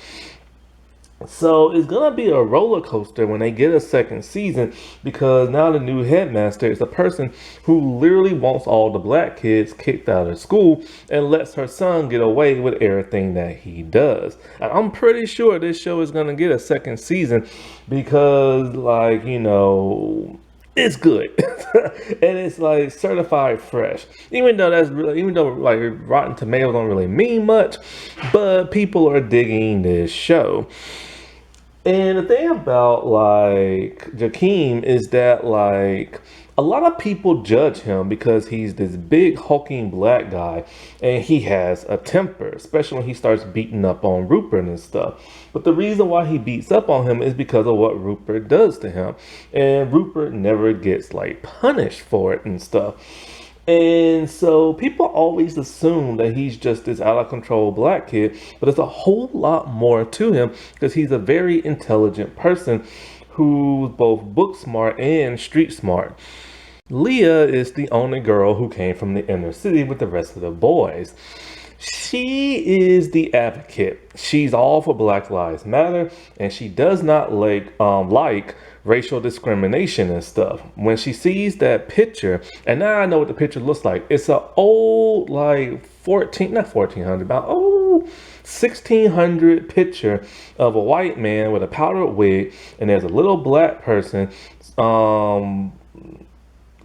A: So it's gonna be a roller coaster when they get a second season, because now the new headmaster is a person who literally wants all the black kids kicked out of school and lets her son get away with everything that he does. And I'm pretty sure this show is gonna get a second season because, like, it's good. And it's like certified fresh, even though like Rotten Tomatoes don't really mean much, but people are digging this show. And the thing about like Jakeem is that like a lot of people judge him because he's this big hulking black guy and he has a temper, especially when he starts beating up on Rupert and stuff. But the reason why he beats up on him is because of what Rupert does to him. And Rupert never gets like punished for it and stuff. And so people always assume that he's just this out of control black kid, but there's a whole lot more to him because he's a very intelligent person who's both book smart and street smart. Leah is the only girl who came from the inner city with the rest of the boys. She is the advocate. She's all for Black Lives Matter, and she does not like racial discrimination and stuff. When she sees that picture, and now I know what the picture looks like. It's an old, like 1400, about 1600 picture of a white man with a powdered wig, and there's a little black person,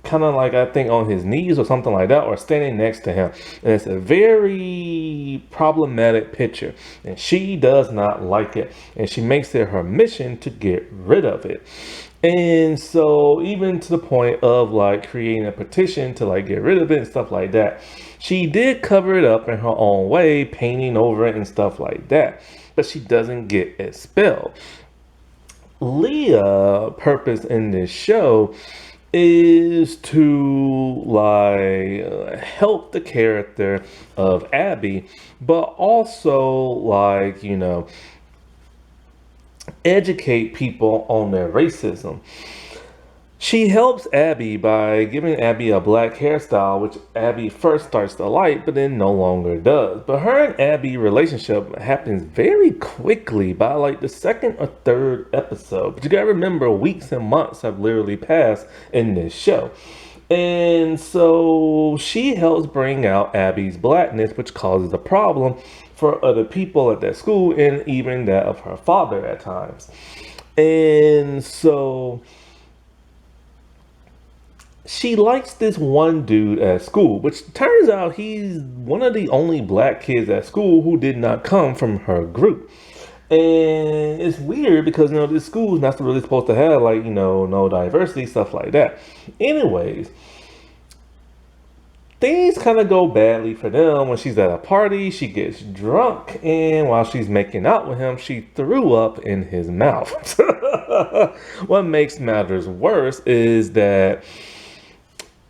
A: kind of like I think on his knees or something like that, or standing next to him. And it's a very problematic picture, and she does not like it, and she makes it her mission to get rid of it. And so even to the point of like creating a petition to like get rid of it and stuff like that. She did cover it up in her own way, painting over it and stuff like that, but she doesn't get expelled. Leah's purpose in this show is to like help the character of Abby, but also like, educate people on their racism. She helps Abby by giving Abby a black hairstyle, which Abby first starts to like, but then no longer does. But her and Abby relationship happens very quickly by like the second or third episode. But you gotta remember, weeks and months have literally passed in this show. And so she helps bring out Abby's blackness, which causes a problem for other people at that school and even that of her father at times. And so she likes this one dude at school, which turns out he's one of the only black kids at school who did not come from her group. And it's weird because, this school is not really supposed to have like, no diversity, stuff like that. Anyways, things kind of go badly for them when she's at a party. She gets drunk, and while she's making out with him, she threw up in his mouth. What makes matters worse is that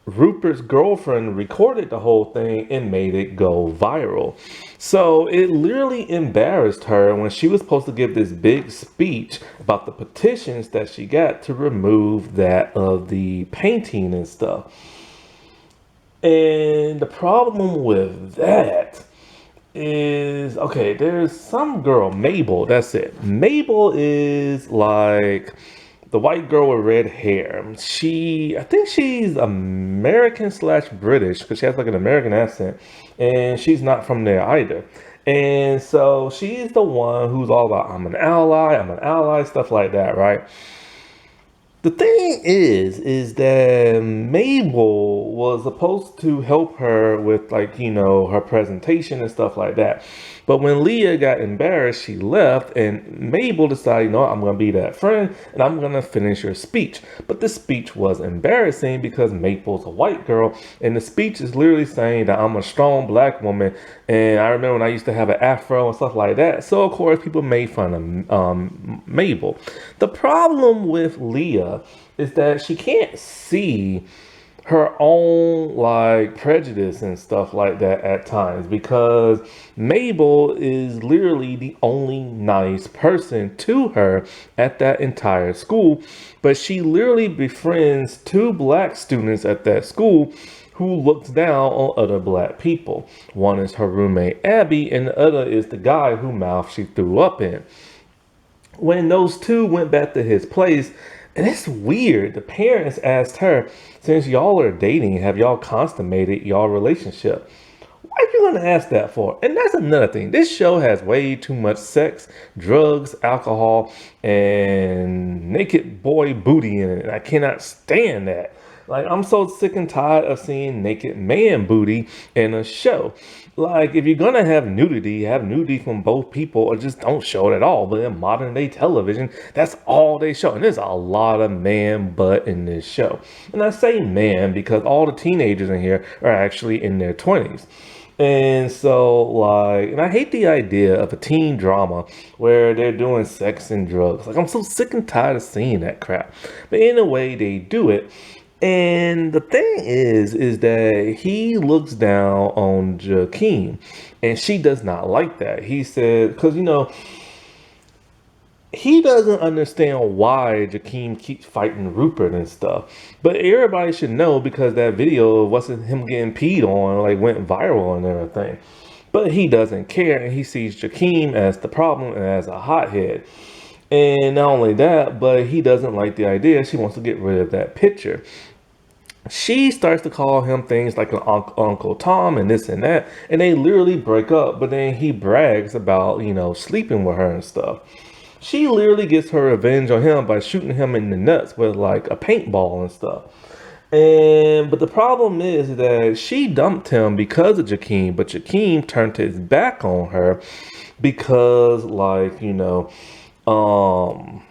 A: Rupert's girlfriend recorded the whole thing and made it go viral. So it literally embarrassed her when she was supposed to give this big speech about the petitions that she got to remove that of the painting and stuff. And the problem with that is, okay, there's some girl, Mabel, that's it. Mabel is like the white girl with red hair. I think she's American slash British because she has like an American accent, and she's not from there either. And so she's the one who's all about, I'm an ally, stuff like that, right? The thing is that Mabel was supposed to help her with like, her presentation and stuff like that. But when Leah got embarrassed, she left, and Mabel decided, I'm going to be that friend and I'm going to finish your speech. But the speech was embarrassing because Mabel's a white girl, and the speech is literally saying that I'm a strong black woman. And I remember when I used to have an afro and stuff like that. So of course people made fun of Mabel. The problem with Leah is that she can't see her own like prejudice and stuff like that at times, because Mabel is literally the only nice person to her at that entire school. But she literally befriends two black students at that school who looks down on other black people. One is her roommate Abby, and the other is the guy whose mouth she threw up in. When those two went back to his place, and it's weird. The parents asked her, since y'all are dating, have y'all consummated y'all relationship? Why are you gonna ask that for? And that's another thing. This show has way too much sex, drugs, alcohol, and naked boy booty in it. And I cannot stand that. Like, I'm so sick and tired of seeing naked man booty in a show. Like, if you're gonna have nudity from both people, or just don't show it at all. But in modern day television, that's all they show. And there's a lot of man butt in this show. And I say man because all the teenagers in here are actually in their 20s. And so, like, and I hate the idea of a teen drama where they're doing sex and drugs. Like, I'm so sick and tired of seeing that crap. But in a way, they do it. And the thing is that he looks down on Jakeem, and she does not like that. He said, because he doesn't understand why Jakeem keeps fighting Rupert and stuff. But everybody should know because that video wasn't him getting peed on, like went viral and everything. But he doesn't care, and he sees Jakeem as the problem and as a hothead. And not only that, but he doesn't like the idea. She wants to get rid of that picture. She starts to call him things like an Uncle Tom and this and that, and they literally break up. But then he brags about, sleeping with her and stuff. She literally gets her revenge on him by shooting him in the nuts with like a paintball and stuff. But the problem is that she dumped him because of Jakeem, but Jakeem turned his back on her because, um,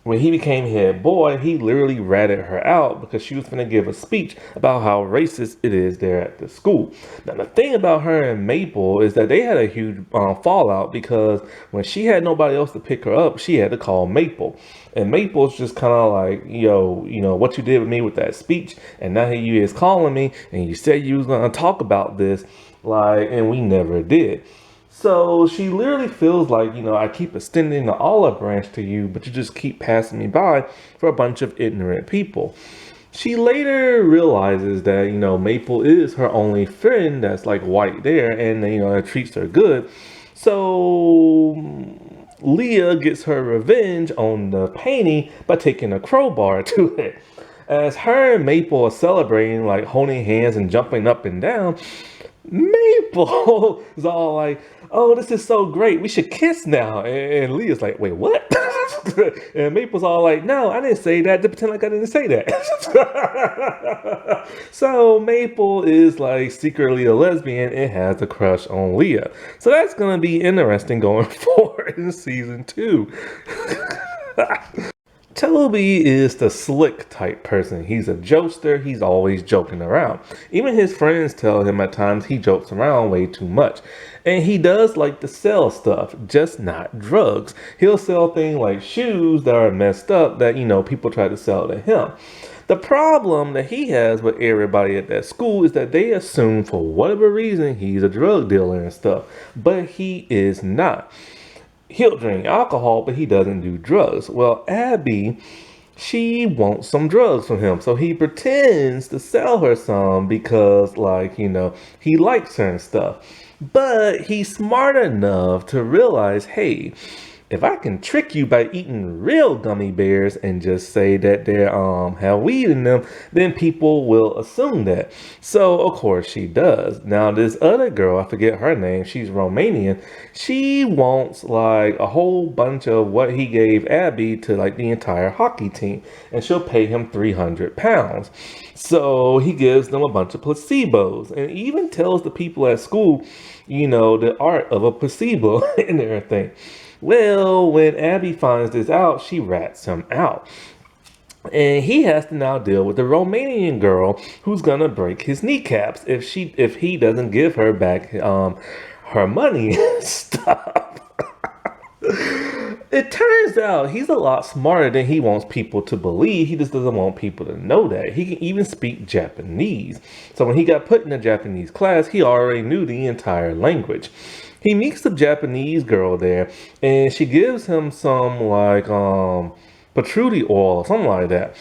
A: when he became head boy, he literally ratted her out because she was going to give a speech about how racist it is there at the school. Now, the thing about her and Maple is that they had a huge fallout because when she had nobody else to pick her up, she had to call Maple. And Maple's just kind of like, what you did with me with that speech, and now here you is calling me, and you said you was going to talk about this, and we never did. So she literally feels like, I keep extending the olive branch to you, but you just keep passing me by for a bunch of ignorant people. She later realizes that, Maple is her only friend that's like white there, and, it treats her good. So Leah gets her revenge on the painting by taking a crowbar to it. As her and Maple are celebrating, like holding hands and jumping up and down, Maple is all like, "Oh, this is so great. We should kiss now." And Leah's like, "Wait, what?" And Maple's all like, "No, I didn't say that. To pretend like I didn't say that." So Maple is like secretly a lesbian and has a crush on Leah. So that's going to be interesting going forward in season 2. Toby is the slick type person. He's a jokester. He's always joking around. Even his friends tell him at times he jokes around way too much. And he does like to sell stuff, just not drugs. He'll sell things like shoes that are messed up that, people try to sell to him. The problem that he has with everybody at that school is that they assume for whatever reason he's a drug dealer and stuff, but he is not. He'll drink alcohol, but he doesn't do drugs. Well, Abby, she wants some drugs from him. So he pretends to sell her some because, he likes her and stuff. But he's smart enough to realize, hey, if I can trick you by eating real gummy bears and just say that they have weed in them, then people will assume that. So of course she does. Now this other girl, I forget her name, she's Romanian. She wants like a whole bunch of what he gave Abby to like the entire hockey team, and she'll pay him 300 pounds. So he gives them a bunch of placebos and even tells the people at school, the art of a placebo and everything. Well, when Abby finds this out, she rats him out. And he has to now deal with the Romanian girl who's gonna break his kneecaps if he doesn't give her back her money and stuff. It turns out he's a lot smarter than he wants people to believe. He just doesn't want people to know that. He can even speak Japanese. So when he got put in a Japanese class, he already knew the entire language. He meets the Japanese girl there, and she gives him some patchouli oil or something like that.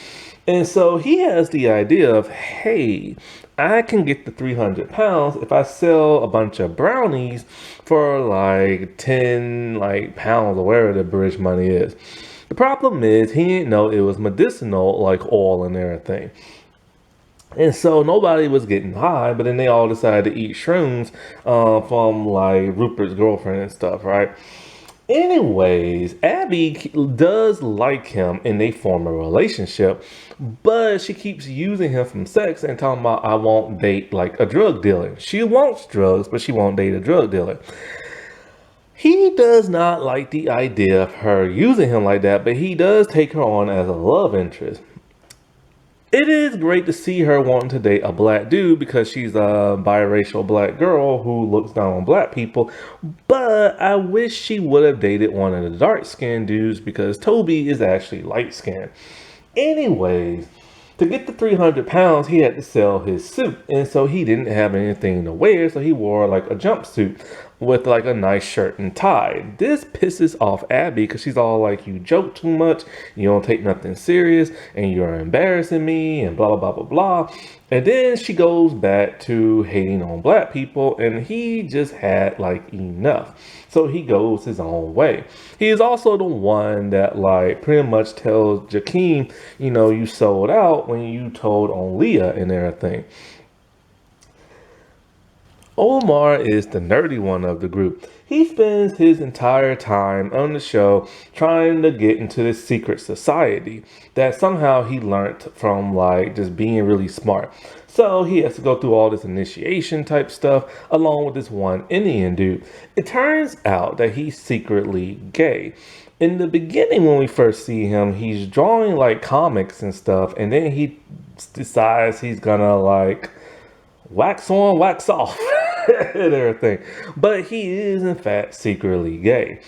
A: And so he has the idea of, hey, I can get the 300 pounds if I sell a bunch of brownies for like 10 like pounds or whatever the British money is. The problem is he didn't know it was medicinal like oil and everything. And so nobody was getting high, but then they all decided to eat shrooms from like Rupert's girlfriend and stuff, right? Anyways, Abby does like him and they form a relationship, but she keeps using him from sex and talking about, I won't date like a drug dealer. She wants drugs, but she won't date a drug dealer. He does not like the idea of her using him like that, but he does take her on as a love interest. It is great to see her wanting to date a black dude because she's a biracial black girl who looks down on black people. But I wish she would have dated one of the dark skinned dudes because Toby is actually light skinned. Anyways, to get the 300 pounds, he had to sell his suit. And so he didn't have anything to wear. So he wore like a jumpsuit with like a nice shirt and tie. This pisses off Abby because she's all like, you joke too much, you don't take nothing serious, and you're embarrassing me, and blah, blah, blah, blah, blah. And then she goes back to hating on black people, and he just had like enough. So he goes his own way. He is also the one that like pretty much tells Jakeem, you know, you sold out when you told on Leah and everything. Omar is the nerdy one of the group. He spends his entire time on the show trying to get into this secret society that somehow he learned from like just being really smart. So he has to go through all this initiation type stuff along with this one Indian dude. It turns out that he's secretly gay. In the beginning, when we first see him, he's drawing like comics and stuff, and then he decides he's gonna like wax on, wax off. And everything. But he is in fact secretly gay.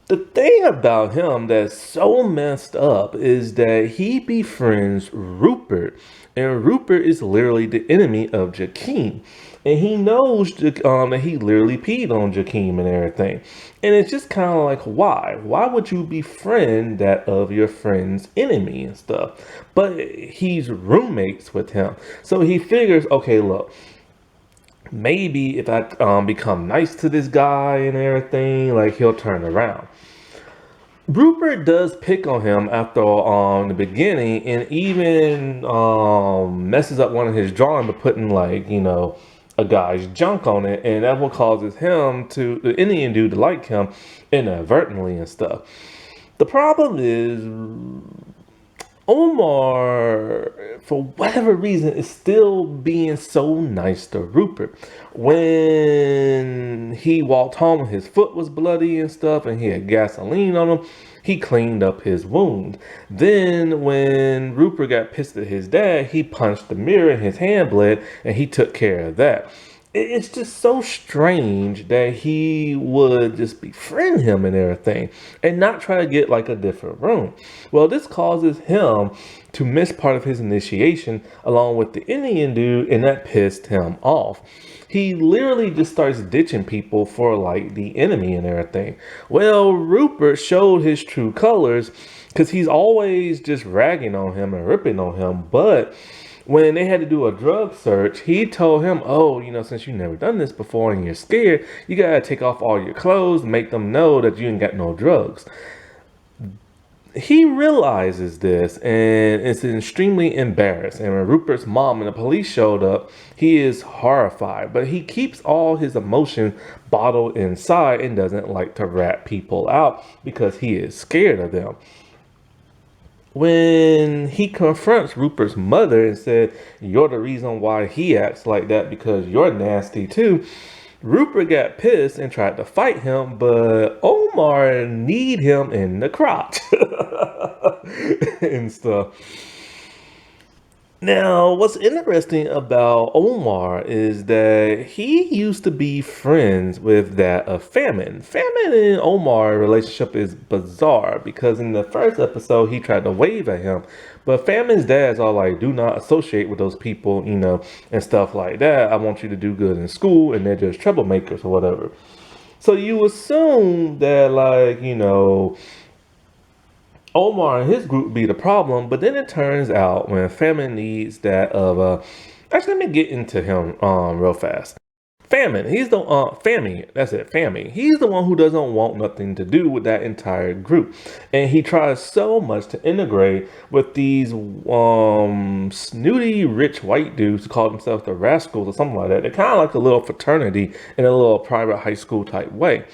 A: The thing about him that's so messed up is that he befriends Rupert, and Rupert is literally the enemy of Jakeem. And he knows that he literally peed on Jakeem and everything. And it's just kind of like, why? Why would you befriend that of your friend's enemy and stuff? But he's roommates with him. So he figures, okay, look, maybe if I become nice to this guy and everything, like he'll turn around. Rupert does pick on him after the beginning, and even messes up one of his drawing by putting like, you know, a guy's junk on it, and that's what causes him to, the Indian dude, to like him inadvertently and stuff. The problem is Omar, for whatever reason, is still being so nice to Rupert. When he walked home, his foot was bloody and stuff, and he had gasoline on him. He cleaned up his wound. Then, when Rupert got pissed at his dad, he punched the mirror and his hand bled, and he took care of that. It's just so strange that he would just befriend him and everything and not try to get like a different room. Well, this causes him to miss part of his initiation along with the Indian dude, and that pissed him off. He literally just starts ditching people for like the enemy and everything. Well, Rupert showed his true colors because he's always just ragging on him and ripping on him, but when they had to do a drug search, he told him, oh, you know, since you've never done this before and you're scared, you gotta take off all your clothes and make them know that you ain't got no drugs. He realizes this and is extremely embarrassed. And when Rupert's mom and the police showed up, he is horrified. But he keeps all his emotions bottled inside and doesn't like to rat people out because he is scared of them. When he confronts Rupert's mother and said, you're the reason why he acts like that because you're nasty too, Rupert got pissed and tried to fight him, but Omar kneed him in the crotch and stuff. Now, what's interesting about Omar is that he used to be friends with that of Famine. Famine and Omar relationship is bizarre because in the first episode, he tried to wave at him. But Famine's dad's all like, do not associate with those people, you know, and stuff like that. I want you to do good in school, and they're just troublemakers or whatever. So you assume that, like, you know, Omar and his group be the problem, but then it turns out when Famine needs that of actually let me get into him real fast. Famine, he's the Fammy, that's it, Fammy. He's the one who doesn't want nothing to do with that entire group. And he tries so much to integrate with these snooty rich white dudes who call themselves the Rascals or something like that. They're kind of like a little fraternity in a little private high school type way.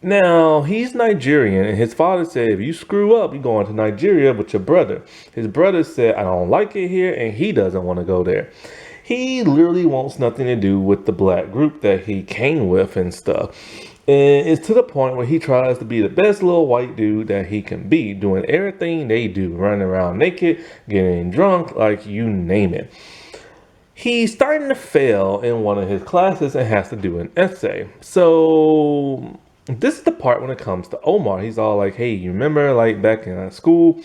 A: Now, he's Nigerian, and his father said, if you screw up, you're going to Nigeria with your brother. His brother said, I don't like it here, and he doesn't want to go there. He literally wants nothing to do with the black group that he came with and stuff. And it's to the point where he tries to be the best little white dude that he can be, doing everything they do, running around naked, getting drunk, like you name it. He's starting to fail in one of his classes and has to do an essay. So this is the part when it comes to Omar. He's all like, hey, you remember like back in school,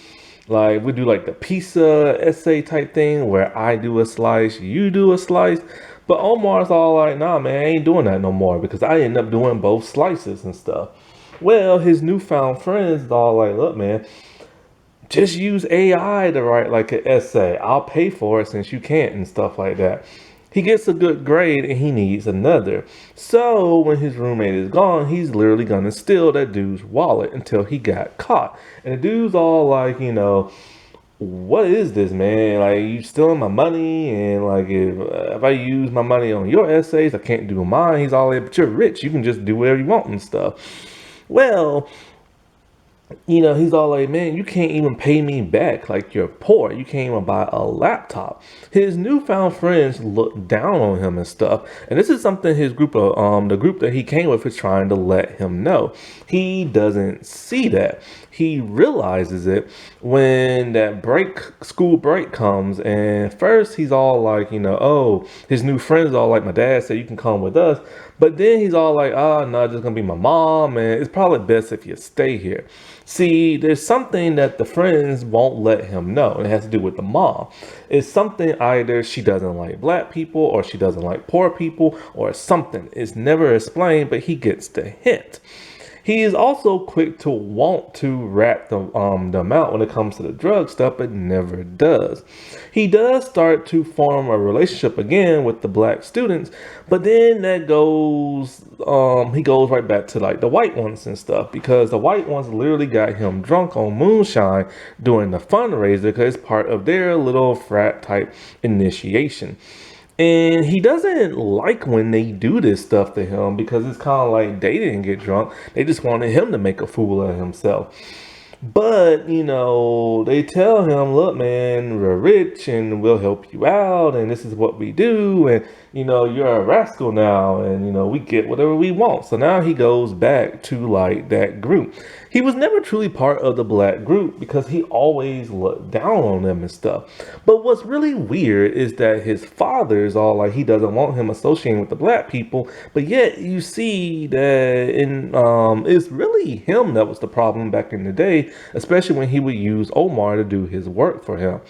A: like we do like the pizza essay type thing where I do a slice, you do a slice. But Omar's all like, nah, man, I ain't doing that no more because I end up doing both slices and stuff. Well, his newfound friends is all like, look, man, just use AI to write like an essay. I'll pay for it since you can't and stuff like that. He gets a good grade and he needs another. So when his roommate is gone, he's literally gonna steal that dude's wallet until he got caught. And the dude's all like, what is this, man? Like, you stealing my money, and like if I use my money on your essays, I can't do mine. He's all like, but you're rich, you can just do whatever you want and stuff. Well, he's all like, man, you can't even pay me back. Like, you're poor. You can't even buy a laptop. His newfound friends look down on him and stuff. And this is something his group of, the group that he came with is trying to let him know. He doesn't see that. He realizes it when that school break comes. And first he's all like, oh, his new friends all like, my dad said you can come with us. But then he's all like, no, it's just gonna be my mom, and it's probably best if you stay here. See, there's something that the friends won't let him know, and it has to do with the mom. It's something either she doesn't like black people, or she doesn't like poor people, or something. It's never explained, but he gets the hint. He is also quick to want to rat them out when it comes to the drug stuff, but never does. He does start to form a relationship again with the black students, but then that goes, he goes right back to like the white ones and stuff, because the white ones literally got him drunk on moonshine during the fundraiser because it's part of their little frat type initiation. And he doesn't like when they do this stuff to him because it's kind of like they didn't get drunk. They just wanted him to make a fool of himself. But, they tell him, look, man, we're rich and we'll help you out. And this is what we do. And, you're a rascal now. And, we get whatever we want. So now he goes back to like that group. He was never truly part of the black group because he always looked down on them and stuff. But what's really weird is that his father is all like, he doesn't want him associating with the black people. But yet you see that it's really him that was the problem back in the day, especially when he would use Omar to do his work for him.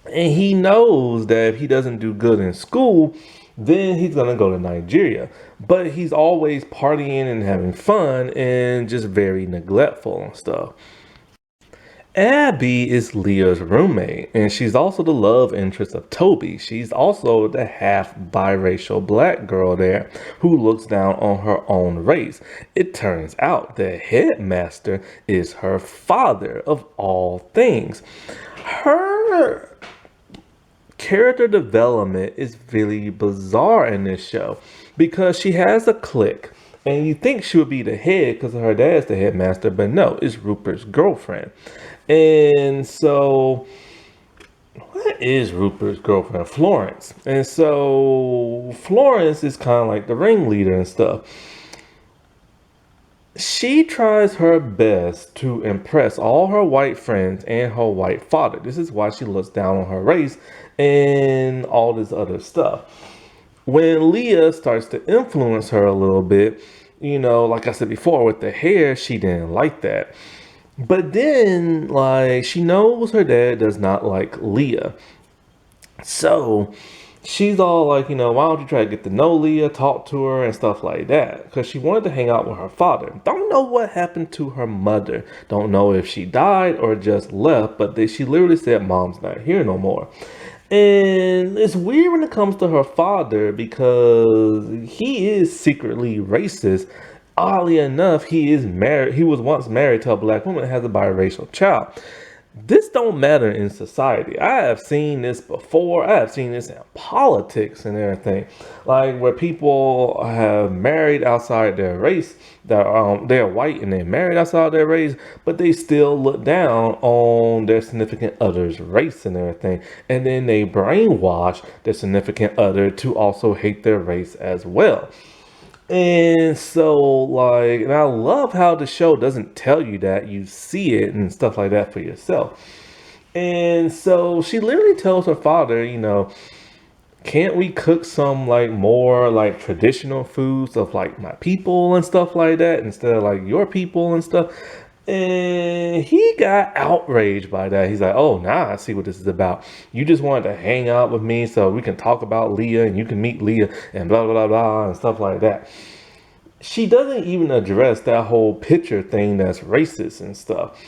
A: And he knows that if he doesn't do good in school, then he's going to go to Nigeria. But he's always partying and having fun and just very neglectful and stuff. Abby is Leah's roommate, and she's also the love interest of Toby. She's also the half biracial black girl there who looks down on her own race. It turns out the headmaster is her father of all things. Her character development is really bizarre in this show because she has a clique. And you think she would be the head because her dad's the headmaster, but no, it's Rupert's girlfriend. And so, what is Rupert's girlfriend? Florence. And so, Florence is kind of like the ringleader and stuff. She tries her best to impress all her white friends and her white father. This is why she looks down on her race and all this other stuff. When Leah starts to influence her a little bit, like I said before, with the hair, she didn't like that. But then, like, she knows her dad does not like Leah. So she's all like, why don't you try to get to know Leah, talk to her and stuff like that? Because she wanted to hang out with her father. Don't know what happened to her mother. Don't know if she died or just left, but she literally said mom's not here no more. And it's weird when it comes to her father because he is secretly racist. Oddly enough, he is married. He was once married to a black woman and has a biracial child. This don't matter in society. I have seen this before. I have seen this in politics and everything, like where people have married outside their race. They're white and they're married outside their race, but they still look down on their significant other's race and everything, and then they brainwash their significant other to also hate their race as well. And so, like, and I love how the show doesn't tell you that, you see it and stuff like that for yourself. And so she literally tells her father, can't we cook some like more like traditional foods of like my people and stuff like that instead of like your people and stuff? And he got outraged by that. He's like, oh, now I see what this is about. You just wanted to hang out with me so we can talk about Leah and you can meet Leah and blah, blah, blah, and stuff like that. She doesn't even address that whole picture thing that's racist and stuff.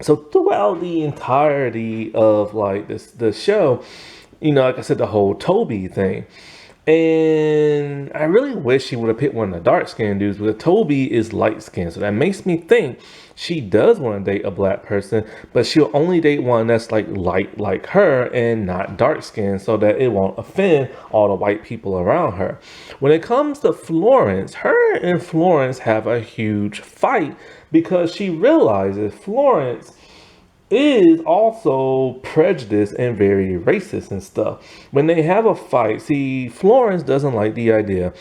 A: So throughout the entirety of like the show, like I said, the whole Toby thing. And I really wish she would have picked one of the dark skinned dudes, but Toby is light skinned. So that makes me think she does want to date a black person, but she'll only date one that's like light like her and not dark skinned so that it won't offend all the white people around her. When it comes to Florence, her and Florence have a huge fight because she realizes Florence is also prejudiced and very racist and stuff. When they have a fight, see, Florence doesn't like the idea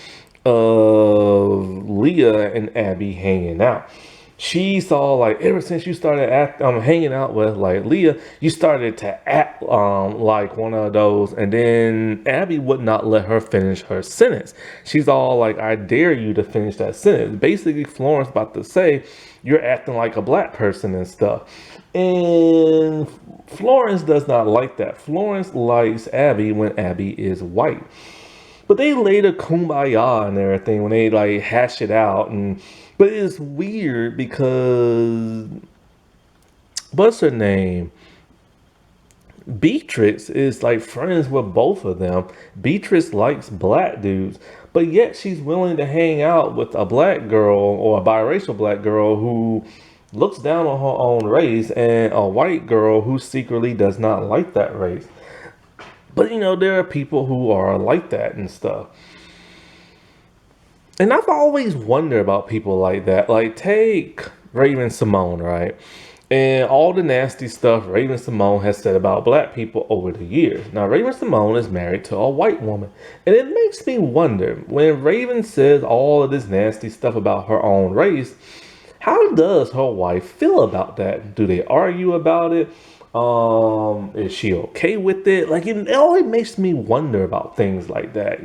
A: of Leah and Abby hanging out. She saw like ever since you started hanging out with like Leah, you started to act like one of those, and then Abby would not let her finish her sentence. She's all like, I dare you to finish that sentence. Basically, Florence about to say you're acting like a black person and stuff. And Florence does not like that. Florence likes Abby when Abby is white. But they later kumbaya and everything when they like hash it out. But it's weird because what's her name? Beatrix is like friends with both of them. Beatrix likes black dudes, but yet she's willing to hang out with a black girl or a biracial black girl who looks down on her own race and a white girl who secretly does not like that race. But there are people who are like that and stuff. And I've always wondered about people like that. Like, take Raven-Symoné, right? And all the nasty stuff Raven-Symoné has said about black people over the years. Now, Raven-Symoné is married to a white woman. And it makes me wonder, when Raven says all of this nasty stuff about her own race, how does her wife feel about that? Do they argue about it? Is she okay with it? Like, it always makes me wonder about things like that,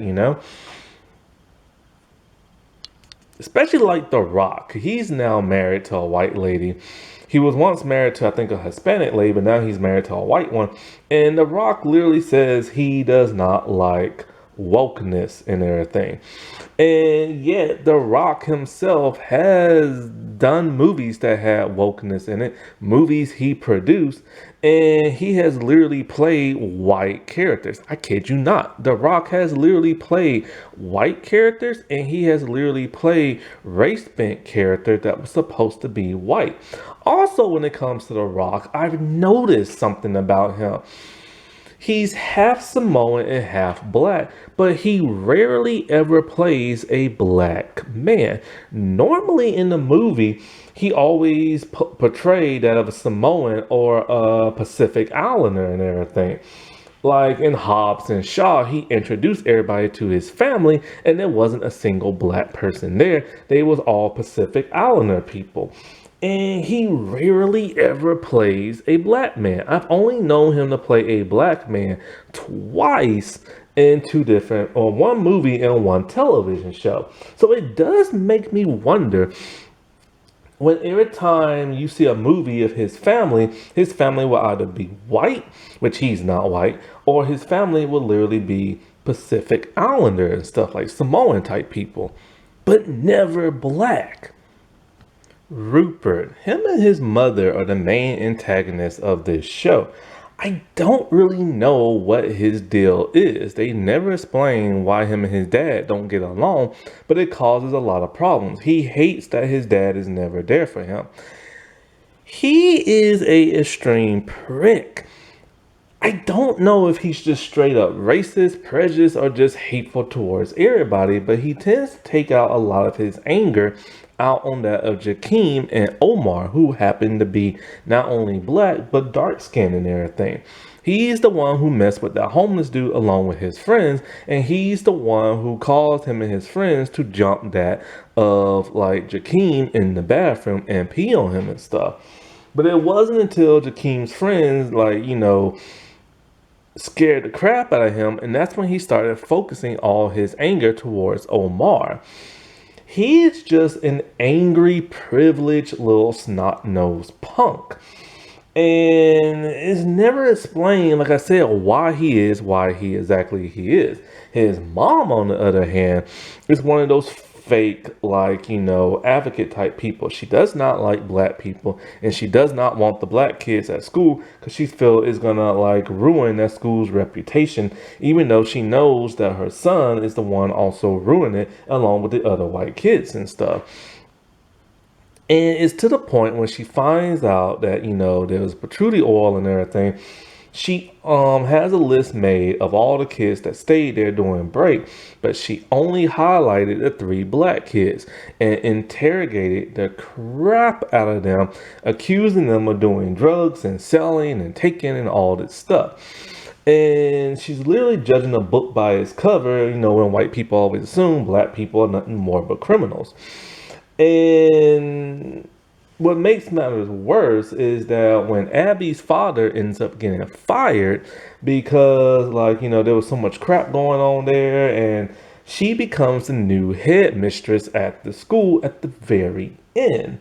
A: Especially like The Rock. He's now married to a white lady. He was once married to, I think, a Hispanic lady, but now he's married to a white one. And The Rock literally says he does not like wokeness and everything. And yet The Rock himself has done movies that had wokeness in it, movies he produced, and he has literally played white characters. I kid you not. The Rock has literally played white characters, and he has literally played race-bent characters that was supposed to be white. Also, when it comes to The Rock, I've noticed something about him. He's half Samoan and half black, but he rarely ever plays a black man. Normally in the movie, he always portrayed that of a Samoan or a Pacific Islander and everything. Like in Hobbs and Shaw, he introduced everybody to his family, and there wasn't a single black person there. They was all Pacific Islander people. And he rarely ever plays a black man. I've only known him to play a black man twice in one movie and one television show. So it does make me wonder when every time you see a movie of his family will either be white, which he's not white, or his family will literally be Pacific Islander and stuff like Samoan type people, but never black. Rupert, him and his mother are the main antagonists of this show. I don't really know what his deal is. They never explain why him and his dad don't get along, but it causes a lot of problems. He hates that his dad is never there for him. He is a extreme prick. I don't know if he's just straight up racist, prejudiced, or just hateful towards everybody, but he tends to take out a lot of his anger out on that of Jakeem and Omar, who happen to be not only black, but dark skinned and everything. He's the one who messed with that homeless dude along with his friends, and he's the one who caused him and his friends to jump that of like Jakeem in the bathroom and pee on him and stuff. But it wasn't until Jakeem's friends, scared the crap out of him, and that's when he started focusing all his anger towards Omar. He's just an angry, privileged little snot-nosed punk. And it's never explained, like I said, why he exactly he is. His mom, on the other hand, is one of those fake, advocate type people. She does not like black people, and she does not want the black kids at school because she feels it's gonna ruin that school's reputation, even though she knows that her son is the one also ruining it along with the other white kids and stuff. And it's to the point when she finds out that, there was patchouli oil and everything, she has a list made of all the kids that stayed there during break, but she only highlighted the 3 black kids and interrogated the crap out of them, accusing them of doing drugs and selling and taking and all this stuff. And she's literally judging a book by its cover, when white people always assume black people are nothing more but criminals. And what makes matters worse is that when Abby's father ends up getting fired because, there was so much crap going on there, and she becomes the new headmistress at the school at the very end.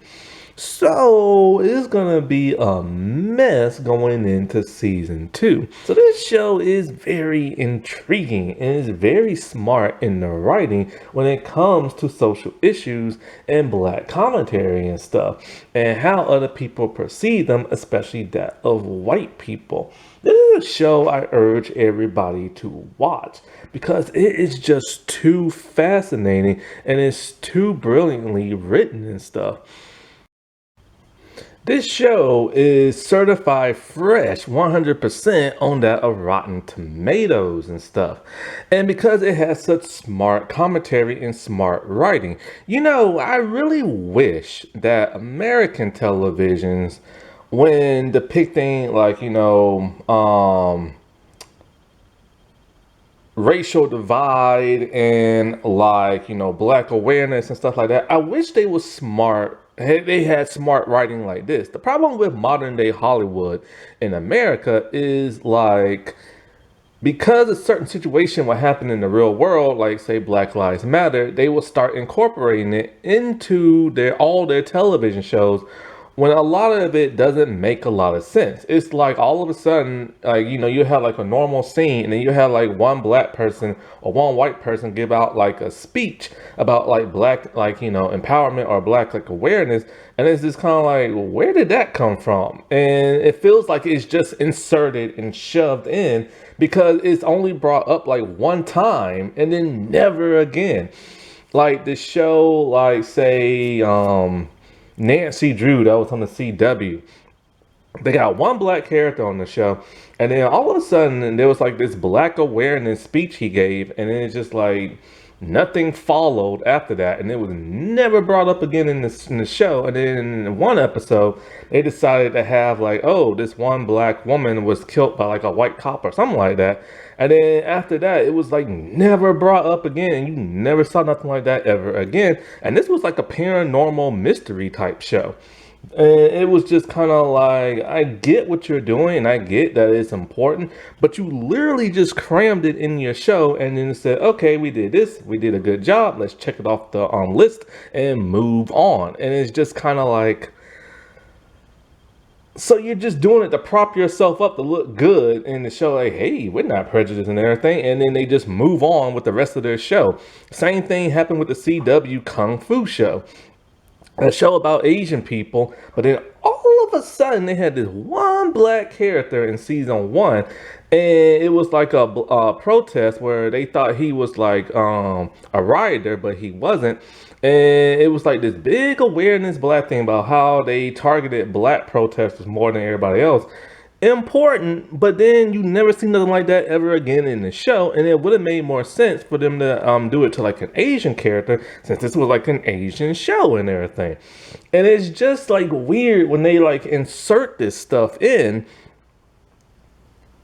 A: So it's gonna be a mess going into season 2. So this show is very intriguing and is very smart in the writing when it comes to social issues and black commentary and stuff, and how other people perceive them, especially that of white people. This is a show I urge everybody to watch because it is just too fascinating and it's too brilliantly written and stuff. This show is certified fresh 100% on that of Rotten Tomatoes and stuff. And because it has such smart commentary and smart writing, I really wish that American televisions, when depicting racial divide and black awareness and stuff like that, I wish they were smart. They had smart writing like this. The problem with modern day Hollywood in America is because a certain situation will happen in the real world, like say Black Lives Matter, they will start incorporating it into all their television shows when a lot of it doesn't make a lot of sense. It's all of a sudden, you have a normal scene, and then you have one black person or one white person give out a speech about black, empowerment or black awareness. And it's just kind of where did that come from? And it feels like it's just inserted and shoved in because it's only brought up one time and then never again. The show, say, Nancy Drew, that was on the CW. They got one black character on the show, and then all of a sudden there was this black awareness speech he gave, and then it's just nothing followed after that, and it was never brought up again in the show. And then in one episode, they decided to have this one black woman was killed by a white cop or something like that. And then after that, it was never brought up again, and you never saw nothing like that ever again. And this was a paranormal mystery type show. And it was just kind of like, I get what you're doing, and I get that it's important, but you literally just crammed it in your show and then said, okay, we did this, we did a good job, let's check it off the list and move on. And it's just kind of like, so you're just doing it to prop yourself up to look good in the show, like, hey, we're not prejudiced and everything, and then they just move on with the rest of their show. Same thing happened with the CW Kung Fu show, a show about Asian people, but then all of a sudden they had this one black character in season one, and it was like a protest where they thought he was like a rioter, but he wasn't. And it was like this big awareness black thing about how they targeted black protesters more than everybody else. Important, but then you never see nothing like that ever again in the show, and it would have made more sense for them to do it to like an Asian character, since this was like an Asian show and everything. And it's just like weird when they like insert this stuff in.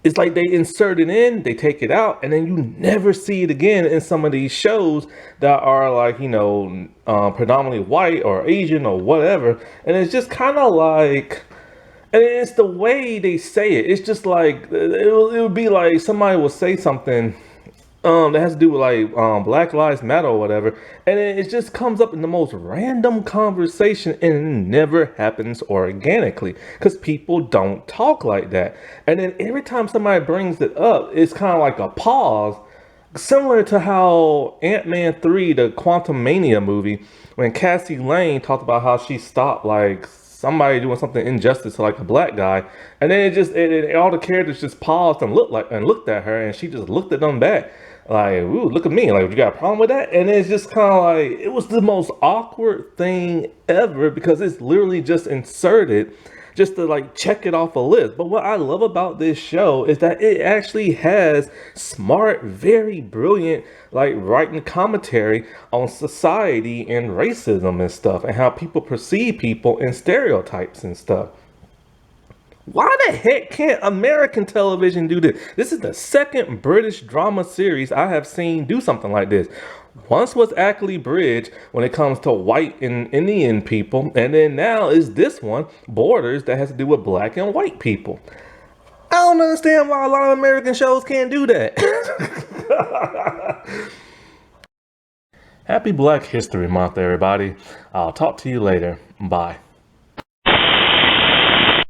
A: It's like they insert it in, they take it out, and then you never see it again in some of these shows that are like, predominantly white or Asian or whatever. And it's just kind of like, and it's the way they say it. It's just like, it would be like somebody will say something that has to do with like Black Lives Matter or whatever, and it just comes up in the most random conversation, and it never happens organically because people don't talk like that. And then every time somebody brings it up, it's kind of like a pause, similar to how Ant-Man 3, the Quantum Mania movie, when Cassie Lane talked about how she stopped like somebody doing something injustice to like a black guy, and then all the characters just paused and looked at her, and she just looked at them back like, ooh, look at me, like, you got a problem with that? And it's just kind of like, it was the most awkward thing ever because it's literally just inserted just to like check it off a list. But what I love about this show is that it actually has smart, very brilliant, like writing commentary on society and racism and stuff, and how people perceive people and stereotypes and stuff. Why the heck can't American television do this? This is the second British drama series I have seen do something like this. Once was Ackley Bridge when it comes to white and Indian people, and then now is this one, Borders, that has to do with black and white people. I don't understand why a lot of American shows can't do that. Happy Black History Month, everybody. I'll talk to you later. Bye.